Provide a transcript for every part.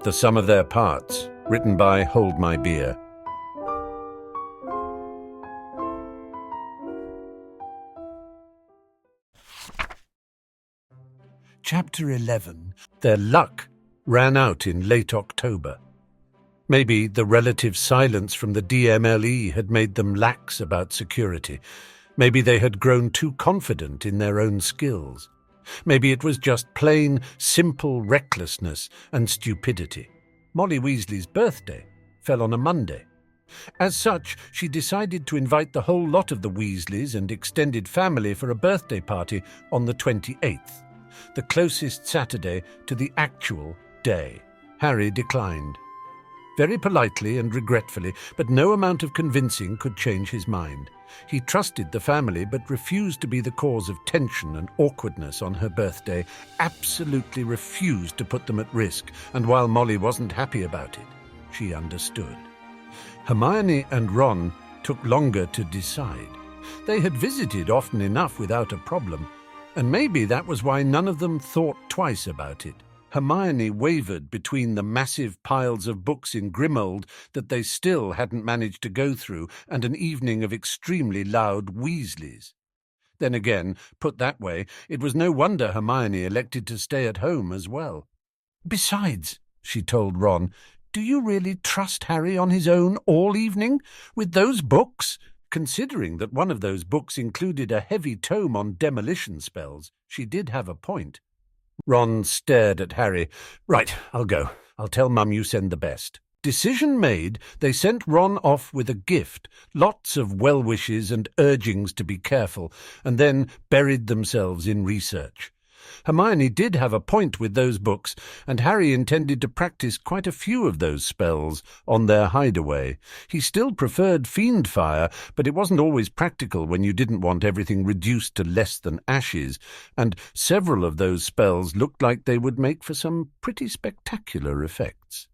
The Sum of Their Parts, written by Holdmybeer. Chapter 11. Their luck ran out in late October. Maybe the relative silence from the DMLE had made them lax about security. Maybe they had grown too confident in their own skills. Maybe it was just plain, simple recklessness and stupidity. Molly Weasley's birthday fell on a Monday. As such, she decided to invite the whole lot of the Weasleys and extended family for a birthday party on the 28th, the closest Saturday to the actual day. Harry declined. Very politely and regretfully, but no amount of convincing could change his mind. He trusted the family but refused to be the cause of tension and awkwardness on her birthday, absolutely refused to put them at risk, and while Molly wasn't happy about it, she understood. Hermione and Ron took longer to decide. They had visited often enough without a problem, and maybe that was why none of them thought twice about it. Hermione wavered between the massive piles of books in Grimmauld that they still hadn't managed to go through and an evening of extremely loud Weasleys. Then again, put that way, it was no wonder Hermione elected to stay at home as well. Besides, she told Ron, do you really trust Harry on his own all evening? With those books? Considering that one of those books included a heavy tome on demolition spells, she did have a point. Ron stared at Harry. Right, I'll go. I'll tell Mum you send the best. Decision made, they sent Ron off with a gift, lots of well wishes and urgings to be careful, and then buried themselves in research. Hermione did have a point with those books, and Harry intended to practice quite a few of those spells on their hideaway. He still preferred Fiendfire, but it wasn't always practical when you didn't want everything reduced to less than ashes, and several of those spells looked like they would make for some pretty spectacular effects.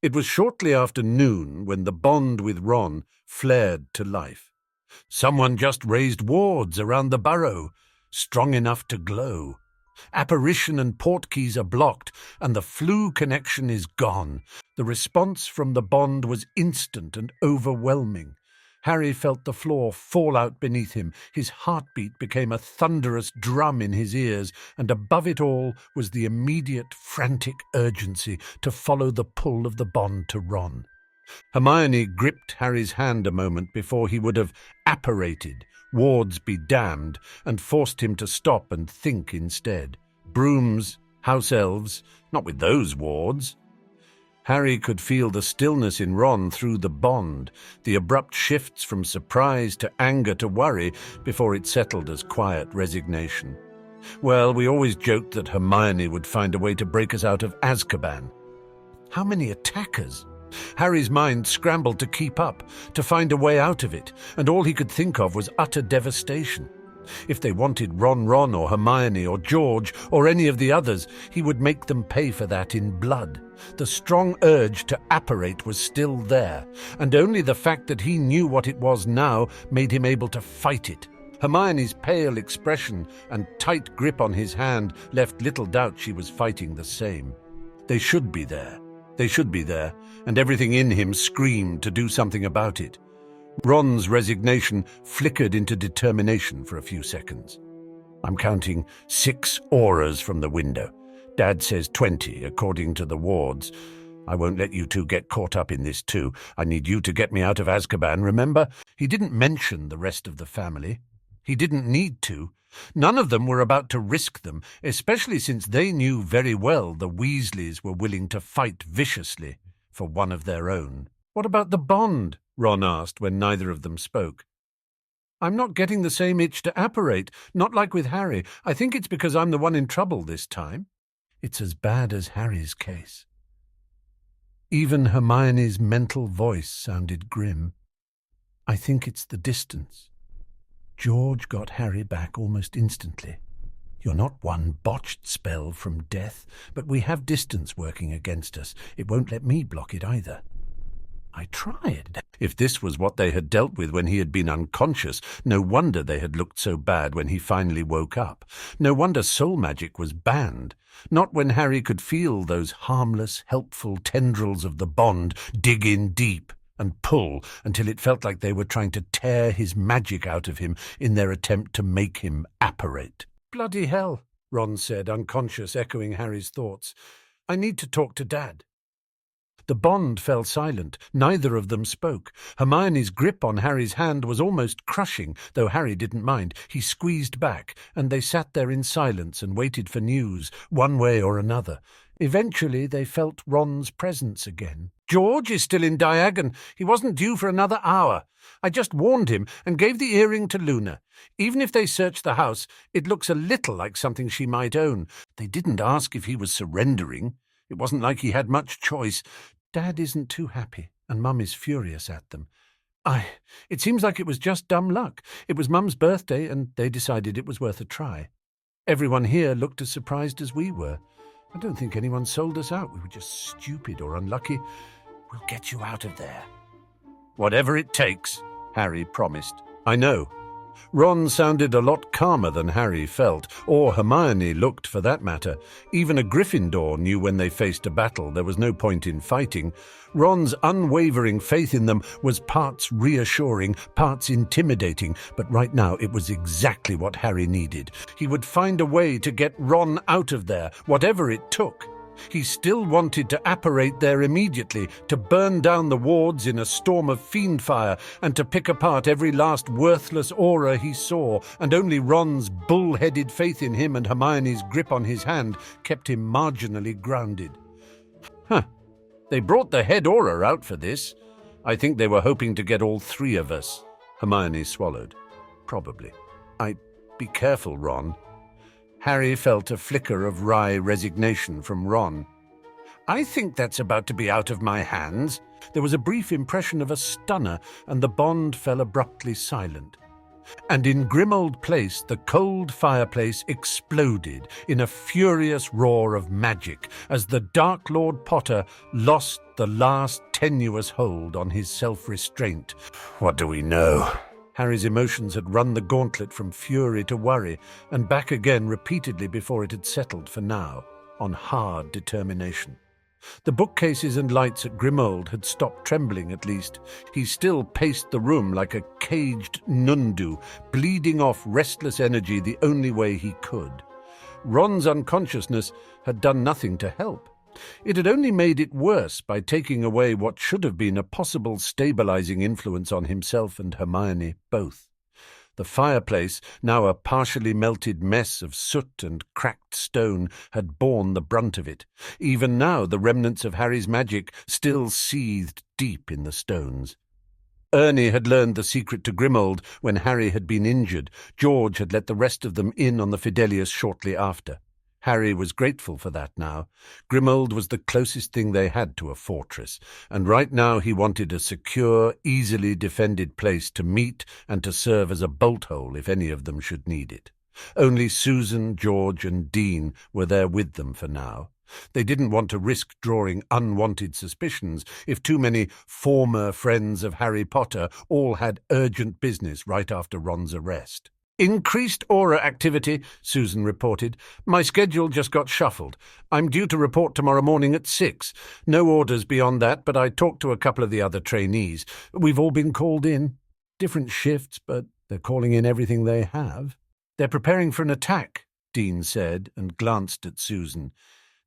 It was shortly after noon when the bond with Ron flared to life. Someone just raised wards around the burrow, strong enough to glow. Apparition and portkeys are blocked, and the flu connection is gone. The response from the bond was instant and overwhelming. Harry felt the floor fall out beneath him. His heartbeat became a thunderous drum in his ears, and above it all was the immediate, frantic urgency to follow the pull of the bond to Ron. Hermione gripped Harry's hand a moment before he would have apparated, wards be damned, and forced him to stop and think instead. Brooms, house elves, not with those wards. Harry could feel the stillness in Ron through the bond, the abrupt shifts from surprise to anger to worry before it settled as quiet resignation. Well, we always joked that Hermione would find a way to break us out of Azkaban. How many attackers? Harry's mind scrambled to keep up, to find a way out of it, and all he could think of was utter devastation. If they wanted Ron or Hermione or George or any of the others, he would make them pay for that in blood. The strong urge to apparate was still there, and only the fact that he knew what it was now made him able to fight it. Hermione's pale expression and tight grip on his hand left little doubt she was fighting the same. They should be there. They should be there, and everything in him screamed to do something about it. Ron's resignation flickered into determination for a few seconds. I'm counting 6 auras from the window. Dad says 20, according to the wards. I won't let you two get caught up in this too. I need you to get me out of Azkaban, remember? He didn't mention the rest of the family. He didn't need to. None of them were about to risk them, especially since they knew very well the Weasleys were willing to fight viciously for one of their own. What about the bond? Ron asked when neither of them spoke. I'm not getting the same itch to apparate, not like with Harry. I think it's because I'm the one in trouble this time. It's as bad as Harry's case. Even Hermione's mental voice sounded grim. I think it's the distance. George got Harry back almost instantly. You're not one botched spell from death, but we have distance working against us. It won't let me block it either. I tried. If this was what they had dealt with when he had been unconscious, no wonder they had looked so bad when he finally woke up. No wonder soul magic was banned. Not when Harry could feel those harmless, helpful tendrils of the bond dig in deep and pull until it felt like they were trying to tear his magic out of him in their attempt to make him apparate. "Bloody hell," Ron said, unconscious, echoing Harry's thoughts. "I need to talk to Dad." The bond fell silent. Neither of them spoke. Hermione's grip on Harry's hand was almost crushing, though Harry didn't mind. He squeezed back, and they sat there in silence and waited for news, one way or another. Eventually they felt Ron's presence again. "George is still in Diagon. He wasn't due for another hour. I just warned him and gave the earring to Luna. Even if they search the house, it looks a little like something she might own. They didn't ask if he was surrendering. It wasn't like he had much choice. Dad isn't too happy, and Mum is furious at them. It seems like it was just dumb luck. It was Mum's birthday, and they decided it was worth a try. Everyone here looked as surprised as we were. I don't think anyone sold us out. We were just stupid or unlucky. We'll get you out of there." "Whatever it takes," Harry promised. "I know." Ron sounded a lot calmer than Harry felt, or Hermione looked for that matter. Even a Gryffindor knew when they faced a battle there was no point in fighting. Ron's unwavering faith in them was parts reassuring, parts intimidating, but right now it was exactly what Harry needed. He would find a way to get Ron out of there, whatever it took. He still wanted to apparate there immediately, to burn down the wards in a storm of fiend fire, and to pick apart every last worthless aura he saw, and only Ron's bull-headed faith in him and Hermione's grip on his hand kept him marginally grounded. They brought the head aura out for this. I think they were hoping to get all three of us. Hermione swallowed. Probably. Be careful, Ron. Harry felt a flicker of wry resignation from Ron. "I think that's about to be out of my hands." There was a brief impression of a stunner, and the bond fell abruptly silent. And in Grimmauld Place, the cold fireplace exploded in a furious roar of magic as the Dark Lord Potter lost the last tenuous hold on his self-restraint. "What do we know?" Harry's emotions had run the gauntlet from fury to worry, and back again repeatedly before it had settled for now, on hard determination. The bookcases and lights at Grimmauld had stopped trembling at least. He still paced the room like a caged Nundu, bleeding off restless energy the only way he could. Ron's unconsciousness had done nothing to help. It had only made it worse by taking away what should have been a possible stabilizing influence on himself and Hermione both. The fireplace, now a partially melted mess of soot and cracked stone, had borne the brunt of it. Even now the remnants of Harry's magic still seethed deep in the stones. Ernie had learned the secret to Grimmauld when Harry had been injured. George had let the rest of them in on the Fidelius shortly after. Harry was grateful for that now. Grimmauld was the closest thing they had to a fortress, and right now he wanted a secure, easily defended place to meet and to serve as a bolt-hole if any of them should need it. Only Susan, George, and Dean were there with them for now. They didn't want to risk drawing unwanted suspicions if too many former friends of Harry Potter all had urgent business right after Ron's arrest. "Increased aura activity," Susan reported. "My schedule just got shuffled. I'm due to report tomorrow morning at 6. No orders beyond that, but I talked to a couple of the other trainees. We've all been called in. Different shifts, but they're calling in everything they have." "They're preparing for an attack," Dean said, and glanced at Susan.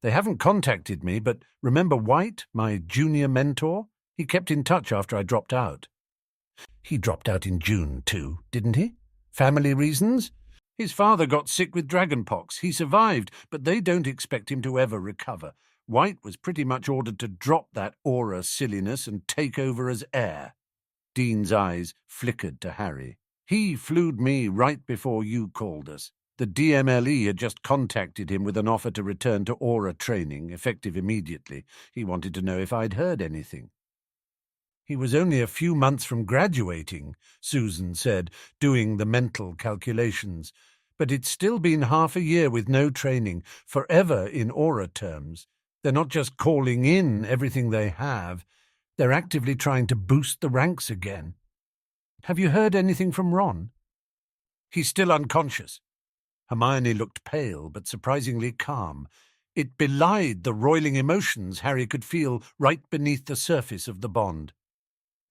"They haven't contacted me, but remember White, my junior mentor? He kept in touch after I dropped out." "He dropped out in June too, didn't he? Family reasons? His father got sick with dragonpox. He survived, but they don't expect him to ever recover. White was pretty much ordered to drop that aura silliness and take over as heir." Dean's eyes flickered to Harry. "He flued me right before you called us. The DMLE had just contacted him with an offer to return to aura training, effective immediately. He wanted to know if I'd heard anything." "He was only a few months from graduating," Susan said, doing the mental calculations. "But it's still been half a year with no training, forever in aura terms. They're not just calling in everything they have. They're actively trying to boost the ranks again. Have you heard anything from Ron? He's still unconscious. Hermione looked pale but surprisingly calm. It belied the roiling emotions Harry could feel right beneath the surface of the bond.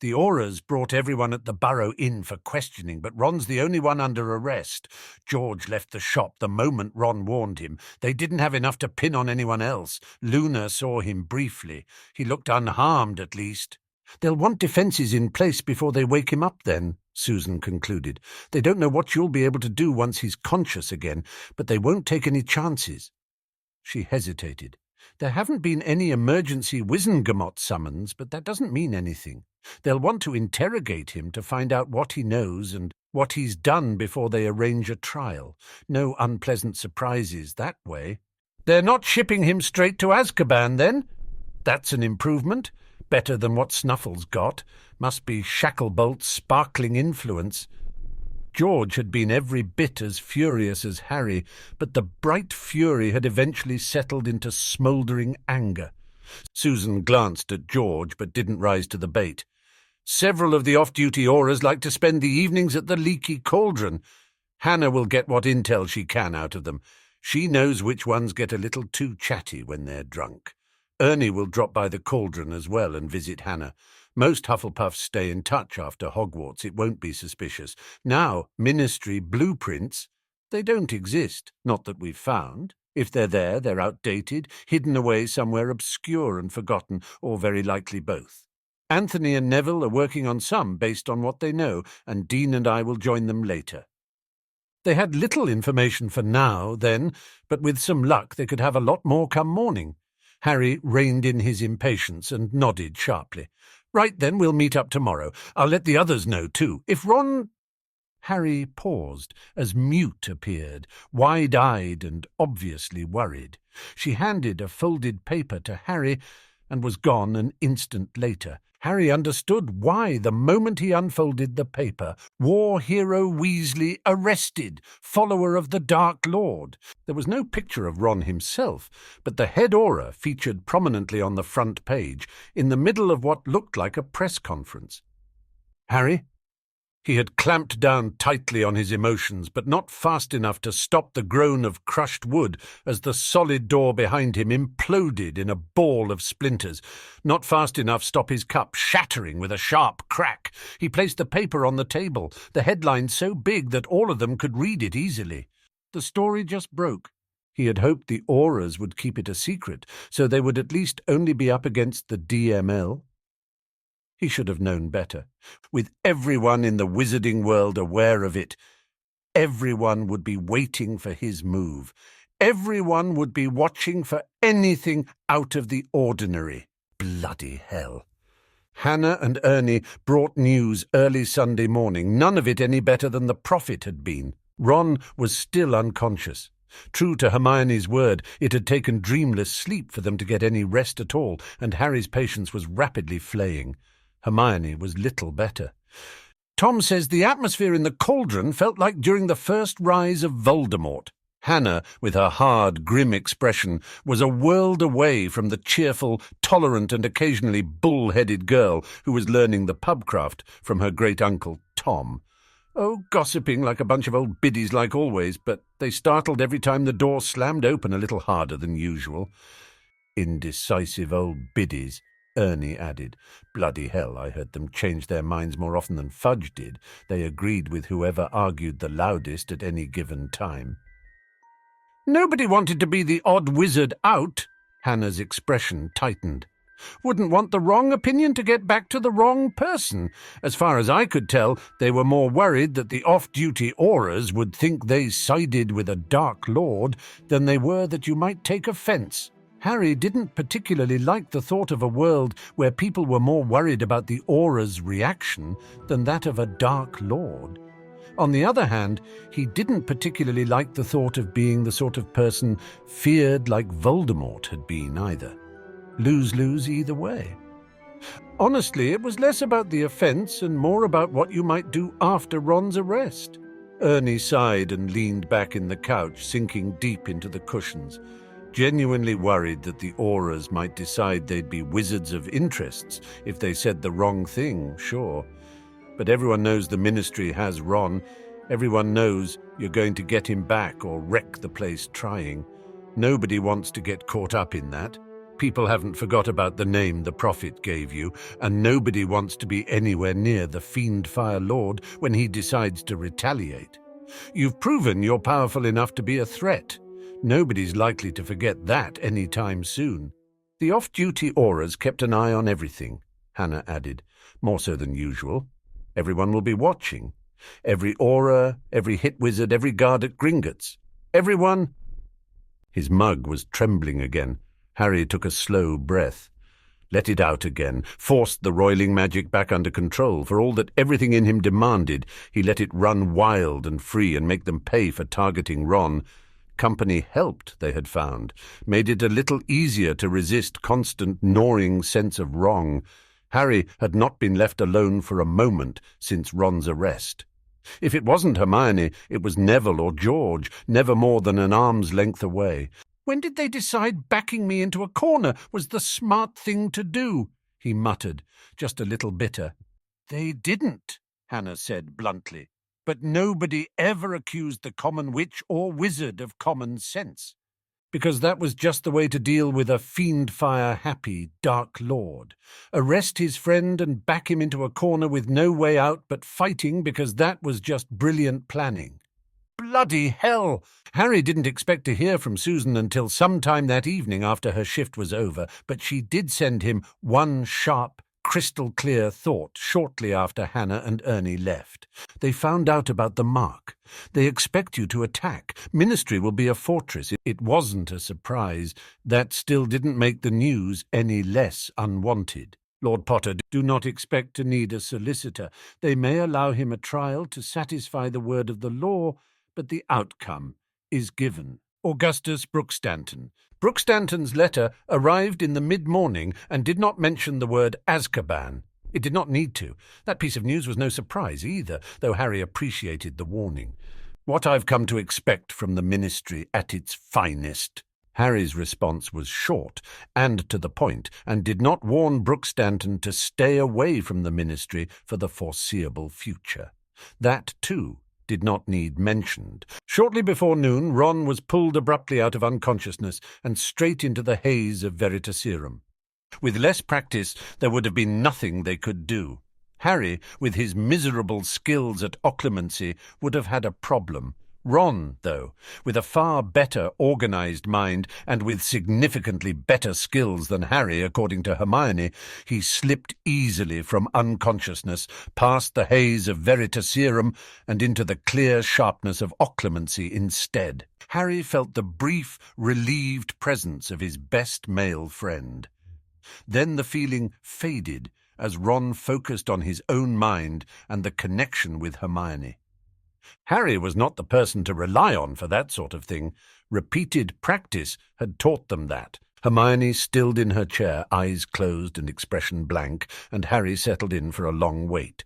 The Auras brought everyone at the Burrow in for questioning, but Ron's the only one under arrest. George left the shop the moment Ron warned him. They didn't have enough to pin on anyone else. Luna saw him briefly. He looked unharmed, at least. They'll want defences in place before they wake him up then, Susan concluded. They don't know what you'll be able to do once he's conscious again, but they won't take any chances. She hesitated. There haven't been any emergency Wizengamot summons, but that doesn't mean anything. They'll want to interrogate him to find out what he knows and what he's done before they arrange a trial. No unpleasant surprises that way. They're not shipping him straight to Azkaban, then? That's an improvement. Better than what Snuffle's got. Must be Shacklebolt's sparkling influence. George had been every bit as furious as Harry, but the bright fury had eventually settled into smouldering anger. Susan glanced at George, but didn't rise to the bait. Several of the off-duty Auras like to spend the evenings at the Leaky Cauldron. Hannah will get what intel she can out of them. She knows which ones get a little too chatty when they're drunk. Ernie will drop by the Cauldron as well and visit Hannah. Most Hufflepuffs stay in touch after Hogwarts. It won't be suspicious. Now, Ministry blueprints, they don't exist. Not that we've found. If they're there, they're outdated, hidden away somewhere obscure and forgotten, or very likely both. Anthony and Neville are working on some based on what they know, and Dean and I will join them later. They had little information for now, then, but with some luck they could have a lot more come morning. Harry reined in his impatience and nodded sharply. Right then, we'll meet up tomorrow. I'll let the others know, too. If Ron... Harry paused as Mute appeared, wide-eyed and obviously worried. She handed a folded paper to Harry and was gone an instant later. Harry understood why the moment he unfolded the paper. War hero Weasley arrested, follower of the Dark Lord. There was no picture of Ron himself, but the head aura featured prominently on the front page, in the middle of what looked like a press conference. Harry? He had clamped down tightly on his emotions, but not fast enough to stop the groan of crushed wood as the solid door behind him imploded in a ball of splinters. Not fast enough to stop his cup shattering with a sharp crack. He placed the paper on the table, the headline so big that all of them could read it easily. The story just broke. He had hoped the Auras would keep it a secret, so they would at least only be up against the DML. He should have known better. With everyone in the wizarding world aware of it, everyone would be waiting for his move. Everyone would be watching for anything out of the ordinary. Bloody hell. Hannah and Ernie brought news early Sunday morning, none of it any better than the Prophet had been. Ron was still unconscious. True to Hermione's word, it had taken dreamless sleep for them to get any rest at all, and Harry's patience was rapidly flaying. Hermione was little better. Tom says the atmosphere in the cauldron felt like during the first rise of Voldemort. Hannah, with her hard, grim expression, was a world away from the cheerful, tolerant and occasionally bull-headed girl who was learning the pubcraft from her great-uncle Tom. Oh, gossiping like a bunch of old biddies like always, but they startled every time the door slammed open a little harder than usual. Indecisive old biddies. Ernie added. Bloody hell, I heard them change their minds more often than Fudge did. They agreed with whoever argued the loudest at any given time. Nobody wanted to be the odd wizard out. Hannah's expression tightened. Wouldn't want the wrong opinion to get back to the wrong person. As far as I could tell, they were more worried that the off-duty Auras would think they sided with a Dark Lord than they were that you might take offence. Harry didn't particularly like the thought of a world where people were more worried about the Aura's reaction than that of a Dark Lord. On the other hand, he didn't particularly like the thought of being the sort of person feared like Voldemort had been either. Lose-lose either way. Honestly, it was less about the offence and more about what you might do after Ron's arrest. Ernie sighed and leaned back in the couch, sinking deep into the cushions. Genuinely worried that the auras might decide they'd be wizards of interests if they said the wrong thing, sure. But everyone knows the Ministry has Ron. Everyone knows you're going to get him back or wreck the place trying. Nobody wants to get caught up in that. People haven't forgot about the name the Prophet gave you, and nobody wants to be anywhere near the Fiendfire Lord when he decides to retaliate. You've proven you're powerful enough to be a threat. Nobody's likely to forget that any time soon. The off-duty auras kept an eye on everything, Hannah added, more so than usual. Everyone will be watching. Every aura, every hit wizard, every guard at Gringotts. Everyone. His mug was trembling again. Harry took a slow breath. Let it out again, forced the roiling magic back under control. For all that everything in him demanded, he let it run wild and free and make them pay for targeting Ron. Company helped, they had found, made it a little easier to resist constant gnawing sense of wrong. Harry had not been left alone for a moment since Ron's arrest. If it wasn't Hermione, it was Neville or George, never more than an arm's length away. "When did they decide backing me into a corner was the smart thing to do?" he muttered, just a little bitter. "They didn't," Hannah said bluntly. "But nobody ever accused the common witch or wizard of common sense, because that was just the way to deal with a fiendfire-happy Dark Lord. Arrest his friend and back him into a corner with no way out but fighting, because that was just brilliant planning. Bloody hell! Harry didn't expect to hear from Susan until sometime that evening after her shift was over, but she did send him one sharp, crystal-clear thought shortly after Hannah and Ernie left. They found out about the mark. They expect you to attack. Ministry will be a fortress. It wasn't a surprise. That still didn't make the news any less unwanted. Lord Potter, do not expect to need a solicitor. They may allow him a trial to satisfy the word of the law, but the outcome is given. Augustus Brookstanton. Brookstanton's letter arrived in the mid-morning and did not mention the word Azkaban. It did not need to. That piece of news was no surprise either, though Harry appreciated the warning. What I've come to expect from the Ministry at its finest. Harry's response was short and to the point, and did not warn Brookstanton to stay away from the Ministry for the foreseeable future. That, too, did not need mentioned. Shortly before noon, Ron was pulled abruptly out of unconsciousness and straight into the haze of Veritaserum. With less practice, there would have been nothing they could do. Harry, with his miserable skills at occlumency, would have had a problem. Ron, though, with a far better organized mind and with significantly better skills than Harry, according to Hermione, he slipped easily from unconsciousness past the haze of Veritaserum and into the clear sharpness of occlumency instead. Harry felt the brief, relieved presence of his best male friend. Then the feeling faded as Ron focused on his own mind and the connection with Hermione. Harry was not the person to rely on for that sort of thing. Repeated practice had taught them that. Hermione stilled in her chair, eyes closed and expression blank, and Harry settled in for a long wait.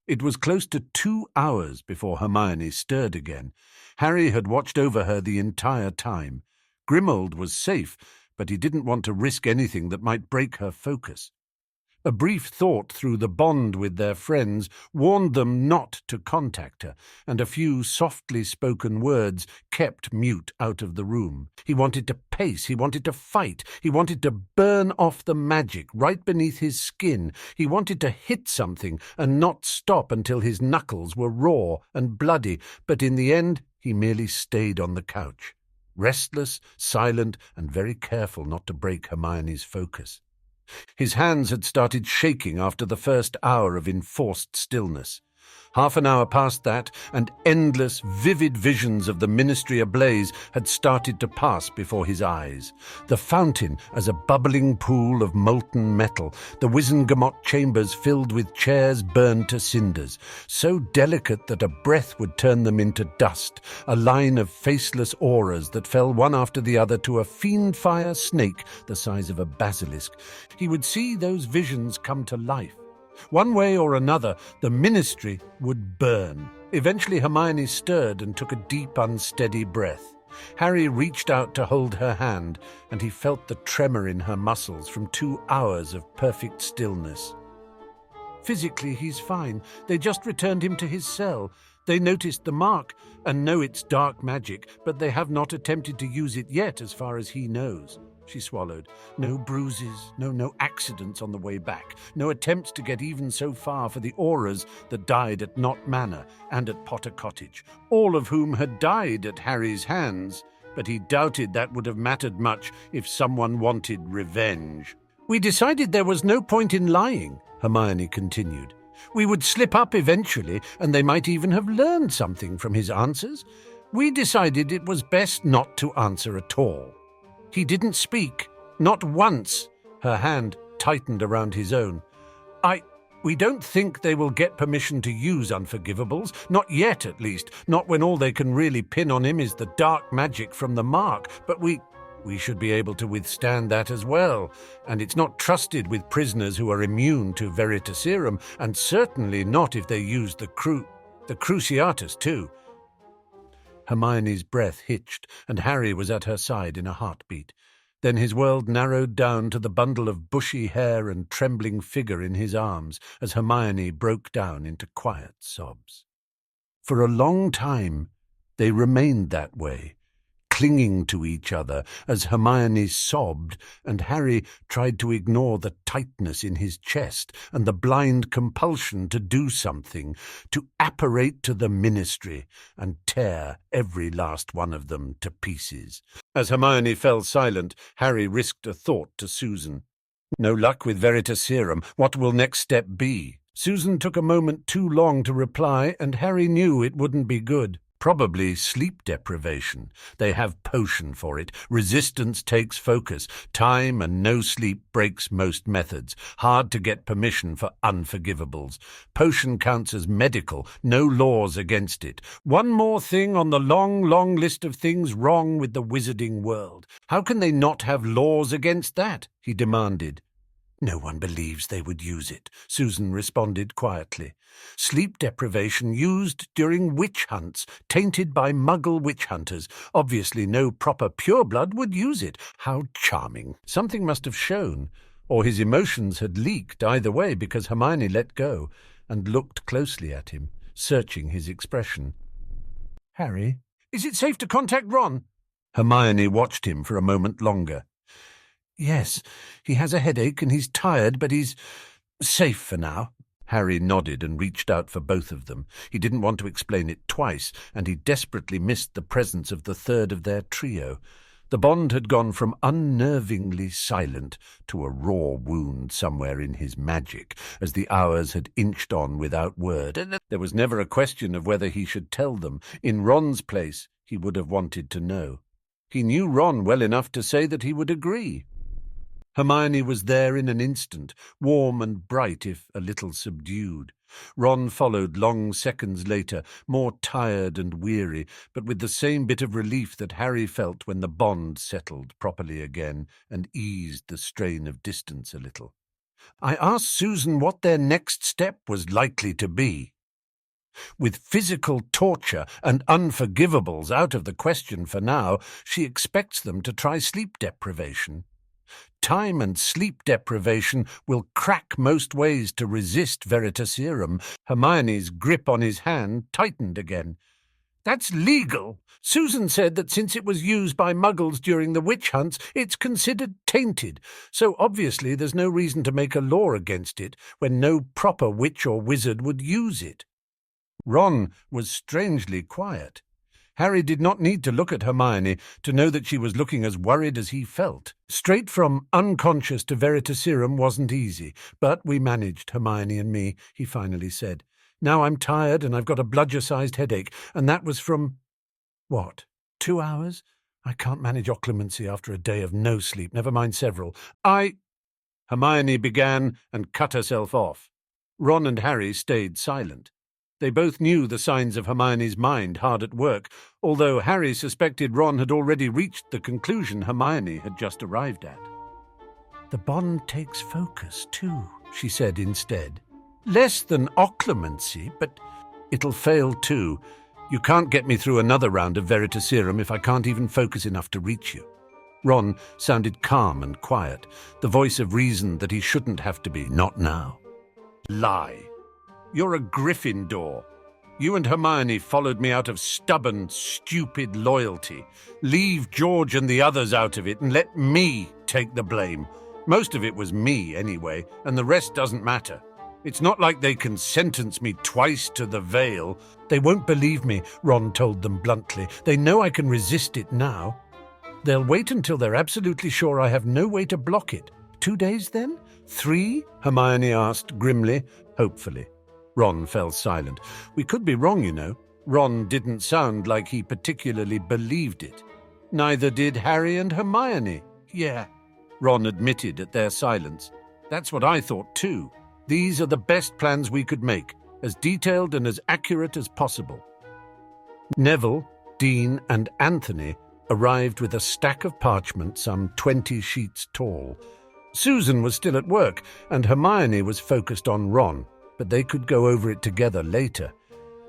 It was close to 2 hours before Hermione stirred again. Harry had watched over her the entire time. Grimmauld was safe, but he didn't want to risk anything that might break her focus. A brief thought through the bond with their friends warned them not to contact her, and a few softly spoken words kept Mute out of the room. He wanted to pace, he wanted to fight, he wanted to burn off the magic right beneath his skin. He wanted to hit something and not stop until his knuckles were raw and bloody, but in the end he merely stayed on the couch, restless, silent, and very careful not to break Hermione's focus. His hands had started shaking after the first hour of enforced stillness. Half an hour past that, and endless, vivid visions of the Ministry ablaze had started to pass before his eyes. The fountain as a bubbling pool of molten metal, the Wizengamot chambers filled with chairs burned to cinders, so delicate that a breath would turn them into dust, a line of faceless auras that fell one after the other to a fiendfire snake the size of a basilisk. He would see those visions come to life. One way or another, the Ministry would burn. Eventually Hermione stirred and took a deep, unsteady breath. Harry reached out to hold her hand, and he felt the tremor in her muscles from 2 hours of perfect stillness. Physically, he's fine. They just returned him to his cell. They noticed the mark and know it's dark magic, but they have not attempted to use it yet as far as he knows. She swallowed. No bruises, no accidents on the way back. No attempts to get even so far for the Auras that died at Knott Manor and at Potter Cottage, all of whom had died at Harry's hands, but he doubted that would have mattered much if someone wanted revenge. "We decided there was no point in lying," Hermione continued. "We would slip up eventually, and they might even have learned something from his answers. We decided it was best not to answer at all." He didn't speak, not once. Her hand tightened around his own. We don't think they will get permission to use unforgivables, not yet at least, not when all they can really pin on him is the dark magic from the mark, but we should be able to withstand that as well, and it's not trusted with prisoners who are immune to Veritaserum, and certainly not if they use the Cruciatus too. Hermione's breath hitched, and Harry was at her side in a heartbeat. Then his world narrowed down to the bundle of bushy hair and trembling figure in his arms as Hermione broke down into quiet sobs. For a long time they remained that way, clinging to each other as Hermione sobbed and Harry tried to ignore the tightness in his chest and the blind compulsion to do something, to apparate to the Ministry and tear every last one of them to pieces. As Hermione fell silent, Harry risked a thought to Susan. "No luck with Veritaserum. What will next step be?" Susan took a moment too long to reply, and Harry knew it wouldn't be good. Probably sleep deprivation. They have potion for it. Resistance takes focus. Time and no sleep breaks most methods. Hard to get permission for unforgivables. Potion counts as medical. No laws against it. One more thing on the long list of things wrong with the wizarding world. How can they not have laws against that? He demanded. "No one believes they would use it," Susan responded quietly. "Sleep deprivation used during witch hunts, tainted by Muggle witch hunters. Obviously no proper pureblood would use it. How charming." Something must have shown, or his emotions had leaked either way, because Hermione let go and looked closely at him, searching his expression. "Harry, is it safe to contact Ron?" Hermione watched him for a moment longer. "Yes, he has a headache and he's tired, but he's safe for now." Harry nodded and reached out for both of them. He didn't want to explain it twice, and he desperately missed the presence of the third of their trio. The bond had gone from unnervingly silent to a raw wound somewhere in his magic, as the hours had inched on without word. And there was never a question of whether he should tell them. In Ron's place, he would have wanted to know. He knew Ron well enough to say that he would agree. Hermione was there in an instant, warm and bright if a little subdued. Ron followed long seconds later, more tired and weary, but with the same bit of relief that Harry felt when the bond settled properly again and eased the strain of distance a little. I asked Susan what their next step was likely to be. With physical torture and unforgivables out of the question for now, she expects them to try sleep deprivation. Time and sleep deprivation will crack most ways to resist Veritaserum. Hermione's grip on his hand tightened again. "That's legal. Susan said that since it was used by Muggles during the witch hunts, it's considered tainted. So obviously there's no reason to make a law against it when no proper witch or wizard would use it." Ron was strangely quiet. Harry did not need to look at Hermione to know that she was looking as worried as he felt. Straight from unconscious to Veritaserum wasn't easy, but we managed, Hermione and me, he finally said. Now I'm tired and I've got a bludger-sized headache, and that was from... What, 2 hours? I can't manage occlumency after a day of no sleep, never mind several. Hermione began and cut herself off. Ron and Harry stayed silent. They both knew the signs of Hermione's mind hard at work, although Harry suspected Ron had already reached the conclusion Hermione had just arrived at. "The bond takes focus, too," she said instead. "Less than occlumency, but it'll fail too. You can't get me through another round of Veritaserum if I can't even focus enough to reach you. Ron sounded calm and quiet, the voice of reason that he shouldn't have to be, not now. Lie. You're a Gryffindor. You and Hermione followed me out of stubborn, stupid loyalty. Leave George and the others out of it and let me take the blame. Most of it was me, anyway, and the rest doesn't matter. It's not like they can sentence me twice to the Vale. They won't believe me, Ron told them bluntly. They know I can resist it now. They'll wait until they're absolutely sure I have no way to block it. 2 days, then? 3? Hermione asked grimly, hopefully. Ron fell silent. We could be wrong, you know. Ron didn't sound like he particularly believed it. Neither did Harry and Hermione. Yeah, Ron admitted at their silence. That's what I thought too. These are the best plans we could make, as detailed and as accurate as possible. Neville, Dean, and Anthony arrived with a stack of parchment some 20 sheets tall. Susan was still at work, and Hermione was focused on Ron, but they could go over it together later.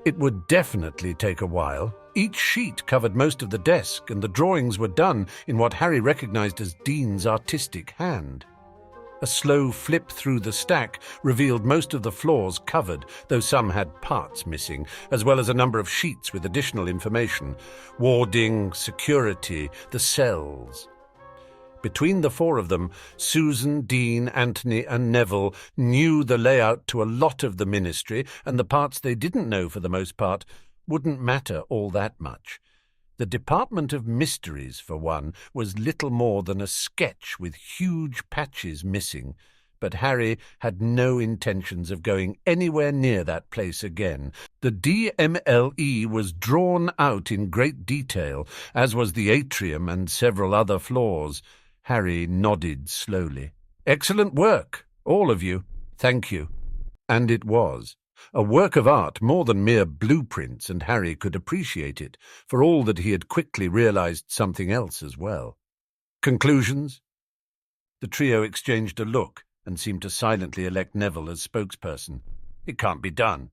It would definitely take a while. Each sheet covered most of the desk, and the drawings were done in what Harry recognized as Dean's artistic hand. A slow flip through the stack revealed most of the floors covered, though some had parts missing, as well as a number of sheets with additional information. Warding, security, the cells. Between the 4 of them, Susan, Dean, Anthony, and Neville knew the layout to a lot of the Ministry, and the parts they didn't know for the most part wouldn't matter all that much. The Department of Mysteries, for one, was little more than a sketch with huge patches missing, but Harry had no intentions of going anywhere near that place again. The DMLE was drawn out in great detail, as was the atrium and several other floors. Harry nodded slowly. Excellent work, all of you. Thank you. And it was. A work of art more than mere blueprints, and Harry could appreciate it, for all that he had quickly realized something else as well. Conclusions? The trio exchanged a look and seemed to silently elect Neville as spokesperson. It can't be done.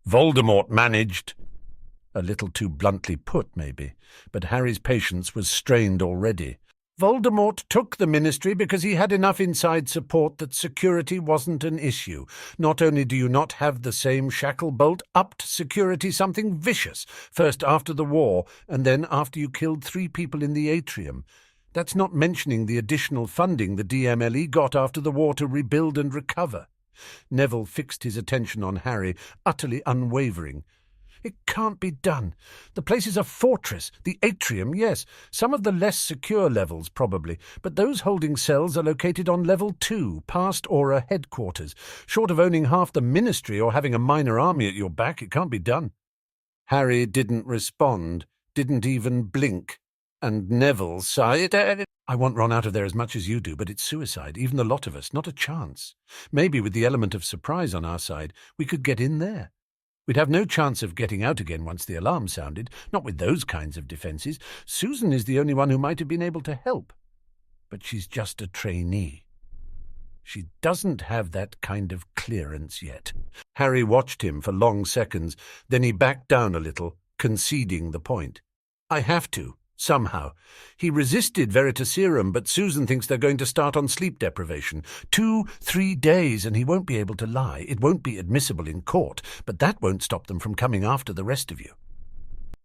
Voldemort managed. A little too bluntly put, maybe, but Harry's patience was strained already. Voldemort took the Ministry because he had enough inside support that security wasn't an issue. Not only do you not have the same Shacklebolt upped security something vicious, first after the war, and then after you killed 3 people in the atrium. That's not mentioning the additional funding the DMLE got after the war to rebuild and recover. Neville fixed his attention on Harry, utterly unwavering. It can't be done. The place is a fortress. The atrium, yes. Some of the less secure levels, probably. But those holding cells are located on level 2, past Aura headquarters. Short of owning half the Ministry or having a minor army at your back, it can't be done. Harry didn't respond, didn't even blink. And Neville sighed. I want Ron out of there as much as you do, but it's suicide, even the lot of us. Not a chance. Maybe with the element of surprise on our side, we could get in there. We'd have no chance of getting out again once the alarm sounded, not with those kinds of defences. Susan is the only one who might have been able to help. But she's just a trainee. She doesn't have that kind of clearance yet. Harry watched him for long seconds, then he backed down a little, conceding the point. I have to. Somehow. He resisted Veritaserum, but Susan thinks they're going to start on sleep deprivation. 2-3 days, and he won't be able to lie. It won't be admissible in court, but that won't stop them from coming after the rest of you.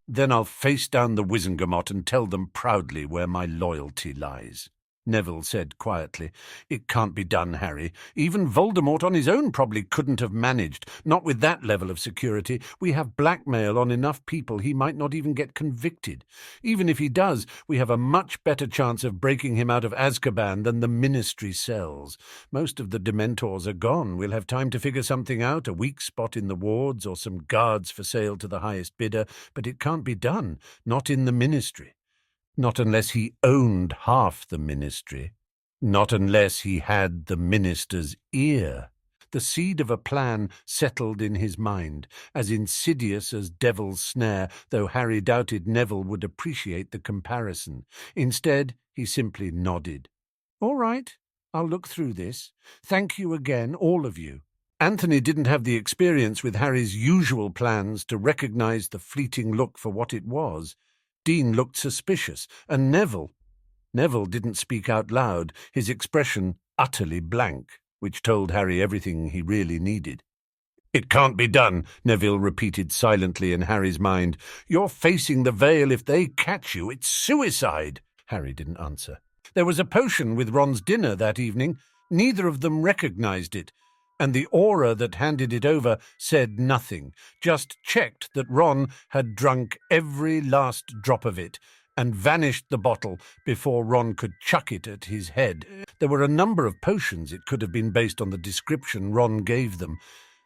Then I'll face down the Wizengamot and tell them proudly where my loyalty lies. Neville said quietly. It can't be done, Harry. Even Voldemort on his own probably couldn't have managed. Not with that level of security. We have blackmail on enough people he might not even get convicted. Even if he does, we have a much better chance of breaking him out of Azkaban than the Ministry cells. Most of the Dementors are gone. We'll have time to figure something out, a weak spot in the wards or some guards for sale to the highest bidder, but it can't be done. Not in the Ministry. Not unless he owned half the Ministry. Not unless he had the minister's ear. The seed of a plan settled in his mind, as insidious as Devil's Snare, though Harry doubted Neville would appreciate the comparison. Instead, he simply nodded. All right, I'll look through this. Thank you again, all of you. Anthony didn't have the experience with Harry's usual plans to recognize the fleeting look for what it was. Dean looked suspicious, and Neville didn't speak out loud, his expression utterly blank, which told Harry everything he really needed. "It can't be done," Neville repeated silently in Harry's mind. "You're facing the Veil. If they catch you, it's suicide." Harry didn't answer. There was a potion with Ron's dinner that evening. Neither of them recognized it, and the aura that handed it over said nothing, just checked that Ron had drunk every last drop of it and vanished the bottle before Ron could chuck it at his head. There were a number of potions. It could have been based on the description Ron gave them.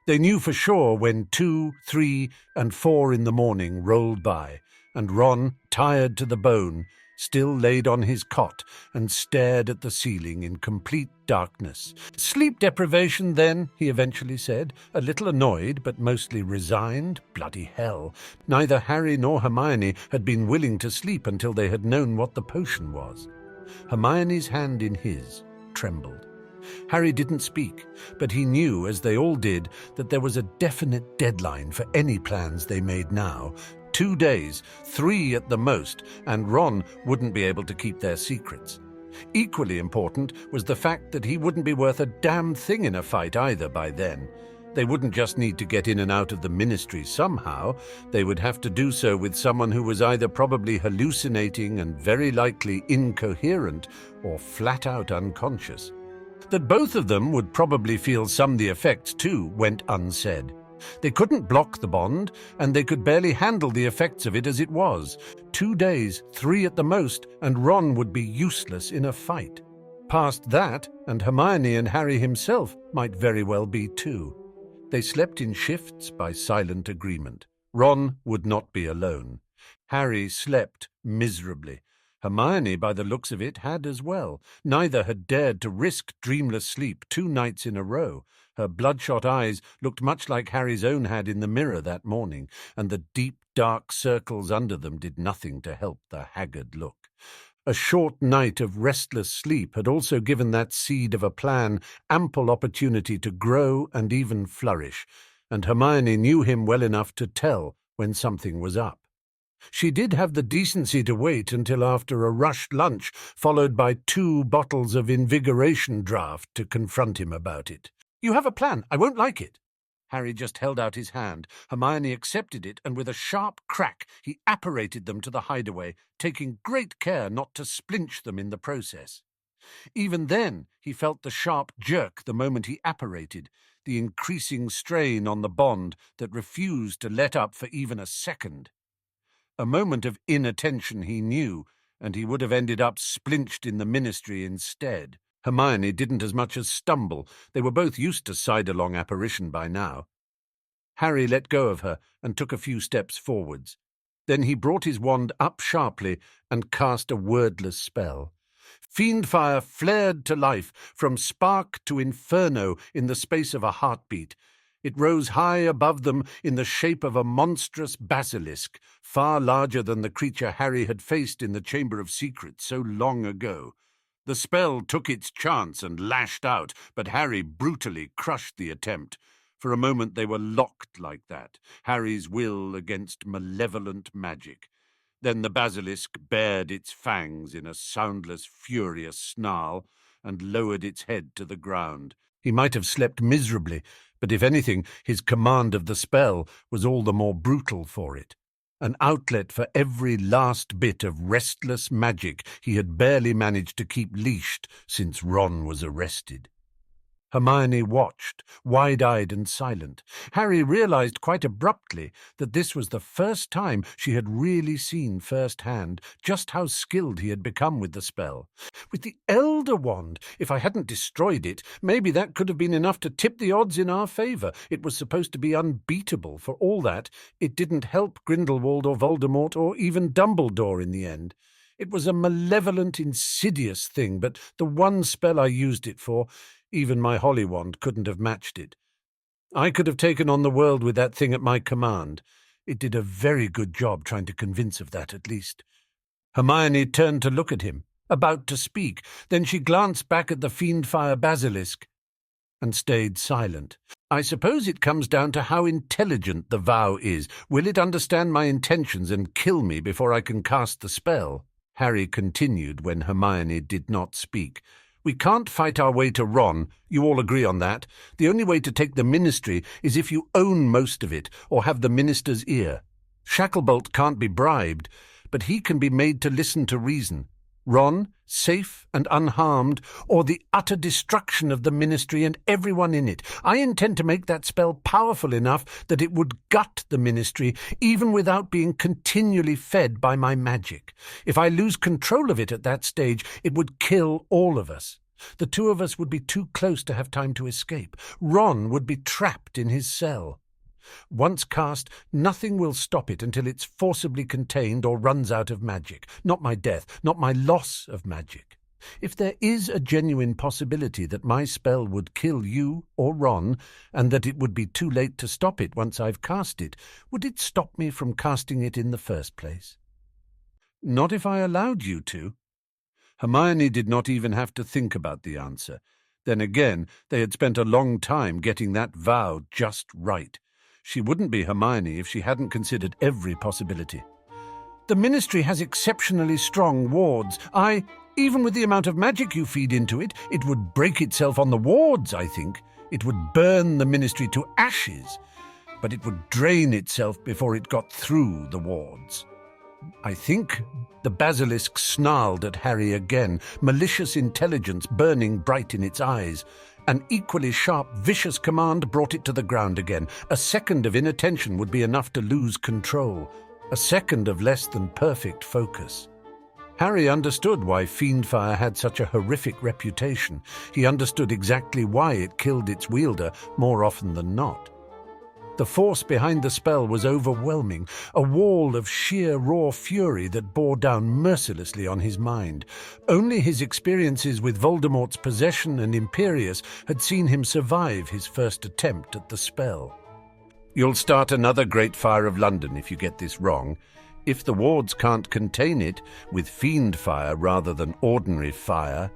They knew for sure when 2, 3, and 4 in the morning rolled by, and Ron, tired to the bone, still laid on his cot and stared at the ceiling in complete darkness. "Sleep deprivation, then," he eventually said, a little annoyed but mostly resigned. Bloody hell. Neither Harry nor Hermione had been willing to sleep until they had known what the potion was. Hermione's hand in his trembled. Harry didn't speak, but he knew, as they all did, that there was a definite deadline for any plans they made now. 2 days, 3 at the most, and Ron wouldn't be able to keep their secrets. Equally important was the fact that he wouldn't be worth a damn thing in a fight either by then. They wouldn't just need to get in and out of the Ministry somehow. They would have to do so with someone who was either probably hallucinating and very likely incoherent or flat-out unconscious. That both of them would probably feel some of the effects too went unsaid. They couldn't block the bond, and they could barely handle the effects of it as it was. 2 days, 3 at the most, and Ron would be useless in a fight. Past that, and Hermione and Harry himself might very well be too. They slept in shifts by silent agreement. Ron would not be alone. Harry slept miserably. Hermione, by the looks of it, had as well. Neither had dared to risk dreamless sleep 2 nights in a row. Her bloodshot eyes looked much like Harry's own had in the mirror that morning, and the deep, dark circles under them did nothing to help the haggard look. A short night of restless sleep had also given that seed of a plan ample opportunity to grow and even flourish, and Hermione knew him well enough to tell when something was up. She did have the decency to wait until after a rushed lunch, followed by 2 bottles of invigoration draught, to confront him about it. "You have a plan. I won't like it." Harry just held out his hand. Hermione accepted it, and with a sharp crack he apparated them to the hideaway, taking great care not to splinch them in the process. Even then he felt the sharp jerk the moment he apparated, the increasing strain on the bond that refused to let up for even a second. A moment of inattention, he knew, and he would have ended up splinched in the Ministry instead. Hermione didn't as much as stumble. They were both used to sidelong apparition by now. Harry let go of her and took a few steps forwards. Then he brought his wand up sharply and cast a wordless spell. Fiendfire flared to life, from spark to inferno in the space of a heartbeat. It rose high above them in the shape of a monstrous basilisk, far larger than the creature Harry had faced in the Chamber of Secrets so long ago. The spell took its chance and lashed out, but Harry brutally crushed the attempt. For a moment they were locked like that, Harry's will against malevolent magic. Then the basilisk bared its fangs in a soundless, furious snarl and lowered its head to the ground. He might have slept miserably, but if anything, his command of the spell was all the more brutal for it. An outlet for every last bit of restless magic he had barely managed to keep leashed since Ron was arrested. Hermione watched, wide-eyed and silent. Harry realized quite abruptly that this was the first time she had really seen firsthand just how skilled he had become with the spell. With the Elder Wand, if I hadn't destroyed it, maybe that could have been enough to tip the odds in our favor. It was supposed to be unbeatable. For all that, it didn't help Grindelwald or Voldemort or even Dumbledore in the end. It was a malevolent, insidious thing, but the one spell I used it for, even my Holy Wand couldn't have matched it. I could have taken on the world with that thing at my command. It did a very good job trying to convince of that, at least. Hermione turned to look at him, about to speak. Then she glanced back at the Fiendfire basilisk and stayed silent. I suppose it comes down to how intelligent the vow is. Will it understand my intentions and kill me before I can cast the spell? Harry continued when Hermione did not speak. We can't fight our way to Ron. You all agree on that. The only way to take the Ministry is if you own most of it or have the Minister's ear. Shacklebolt can't be bribed, but he can be made to listen to reason. Ron, safe and unharmed, or the utter destruction of the Ministry and everyone in it. I intend to make that spell powerful enough that it would gut the Ministry, even without being continually fed by my magic. If I lose control of it at that stage, it would kill all of us. The two of us would be too close to have time to escape. Ron would be trapped in his cell. Once cast, nothing will stop it until it's forcibly contained or runs out of magic. Not my death, not my loss of magic. If there is a genuine possibility that my spell would kill you or Ron, and that it would be too late to stop it once I've cast it, would it stop me from casting it in the first place? Not if I allowed you to. Hermione did not even have to think about the answer. Then again, they had spent a long time getting that vow just right. She wouldn't be Hermione if she hadn't considered every possibility. The Ministry has exceptionally strong wards. Even with the amount of magic you feed into it, it would break itself on the wards, I think. It would burn the Ministry to ashes, but it would drain itself before it got through the wards. I think the basilisk snarled at Harry again, malicious intelligence burning bright in its eyes. An equally sharp, vicious command brought it to the ground again. A second of inattention would be enough to lose control. A second of less than perfect focus. Harry understood why Fiendfire had such a horrific reputation. He understood exactly why it killed its wielder more often than not. The force behind the spell was overwhelming, a wall of sheer raw fury that bore down mercilessly on his mind. Only his experiences with Voldemort's possession and Imperius had seen him survive his first attempt at the spell. You'll start another Great Fire of London if you get this wrong. If the wards can't contain it, with fiend fire rather than ordinary fire...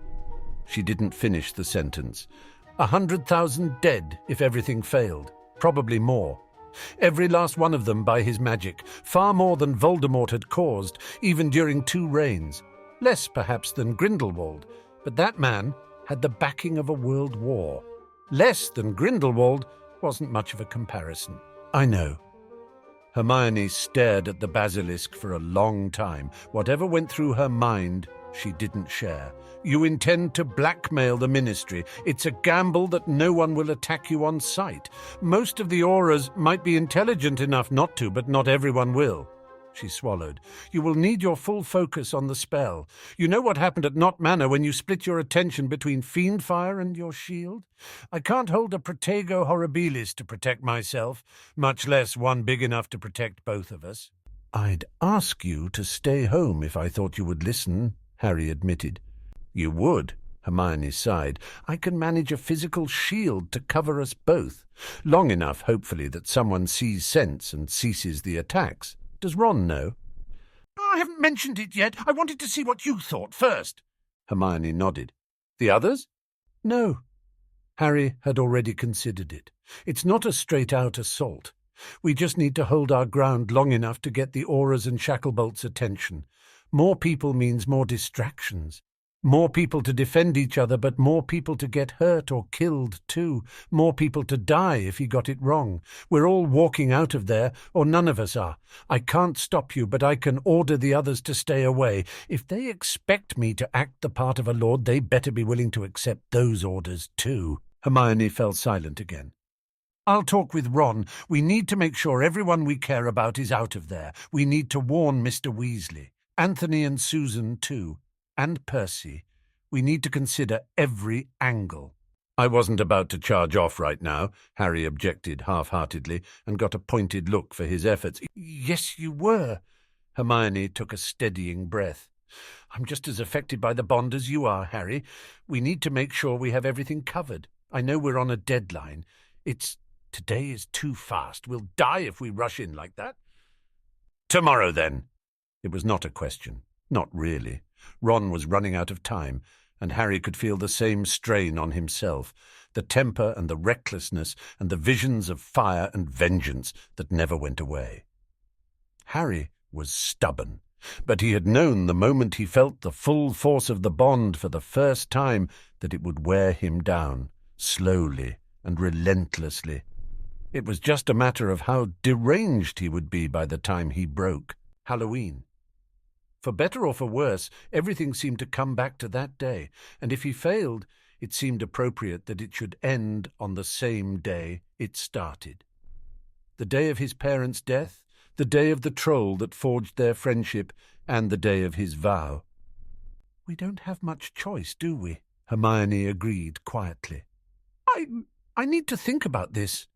She didn't finish the sentence. 100,000 dead if everything failed. Probably more. Every last one of them by his magic, far more than Voldemort had caused, even during 2 reigns. Less, perhaps, than Grindelwald, but that man had the backing of a world war. Less than Grindelwald wasn't much of a comparison. I know. Hermione stared at the basilisk for a long time. Whatever went through her mind, she didn't share. You intend to blackmail the Ministry. It's a gamble that no one will attack you on sight. Most of the Aurors might be intelligent enough not to, but not everyone will. She swallowed. You will need your full focus on the spell. You know what happened at Knot Manor when you split your attention between Fiendfire and your shield? I can't hold a Protego Horribilis to protect myself, much less one big enough to protect both of us. I'd ask you to stay home if I thought you would listen, Harry admitted. You would, Hermione sighed. I can manage a physical shield to cover us both. Long enough, hopefully, that someone sees sense and ceases the attacks. Does Ron know? I haven't mentioned it yet. I wanted to see what you thought first. Hermione nodded. The others? No. Harry had already considered it. It's not a straight-out assault. We just need to hold our ground long enough to get the Aurors and Shacklebolt's attention. More people means more distractions. More people to defend each other, but more people to get hurt or killed too. More people to die if he got it wrong. We're all walking out of there, or none of us are. I can't stop you, but I can order the others to stay away. If they expect me to act the part of a lord, they better be willing to accept those orders too. Hermione fell silent again. I'll talk with Ron. We need to make sure everyone we care about is out of there. We need to warn Mr. Weasley. Anthony and Susan too. And Percy. We need to consider every angle. I wasn't about to charge off right now, Harry objected half-heartedly, and got a pointed look for his efforts. Yes, you were. Hermione took a steadying breath. I'm just as affected by the bond as you are, Harry. We need to make sure we have everything covered. I know we're on a deadline. Today is too fast. We'll die if we rush in like that. Tomorrow, then. It was not a question. Not really. Ron was running out of time, and Harry could feel the same strain on himself. the temper and the recklessness and the visions of fire and vengeance that never went away. Harry was stubborn, but he had known the moment he felt the full force of the bond for the first time that it would wear him down, slowly and relentlessly. It was just a matter of how deranged he would be by the time he broke. Halloween. For better or for worse, everything seemed to come back to that day, and if he failed, it seemed appropriate that it should end on the same day it started. The day of his parents' death, the day of the troll that forged their friendship, and the day of his vow. "We don't have much choice, do we?" Hermione agreed quietly. I need to think about this."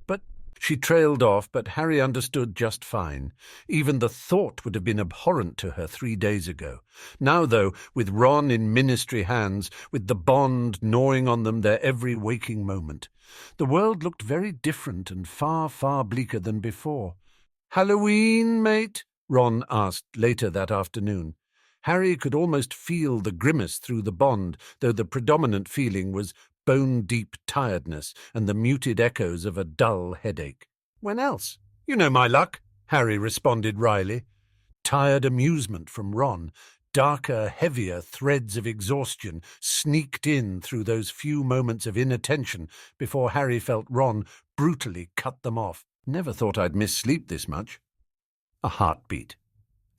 But she trailed off, but Harry understood just fine. Even the thought would have been abhorrent to her 3 days ago. Now, though, with Ron in ministry hands, with the bond gnawing on them their every waking moment, the world looked very different and far, far bleaker than before. "Halloween, mate?" Ron asked later that afternoon. Harry could almost feel the grimace through the bond, though the predominant feeling was bone-deep tiredness and the muted echoes of a dull headache. "When else? You know my luck," Harry responded wryly. Tired amusement from Ron, darker, heavier threads of exhaustion sneaked in through those few moments of inattention before Harry felt Ron brutally cut them off. "Never thought I'd miss sleep this much." A heartbeat,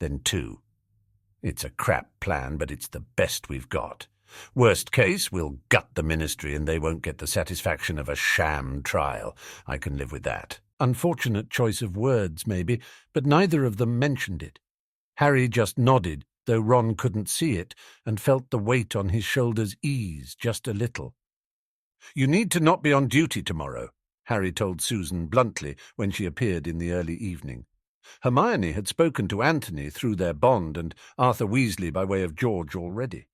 then 2. "It's a crap plan, but it's the best we've got. Worst case, we'll gut the ministry and they won't get the satisfaction of a sham trial. I can live with that." Unfortunate choice of words, maybe, but neither of them mentioned it. Harry just nodded, though Ron couldn't see it, and felt the weight on his shoulders ease just a little. "You need to not be on duty tomorrow," Harry told Susan bluntly when she appeared in the early evening. Hermione had spoken to Anthony through their bond and Arthur Weasley by way of George already.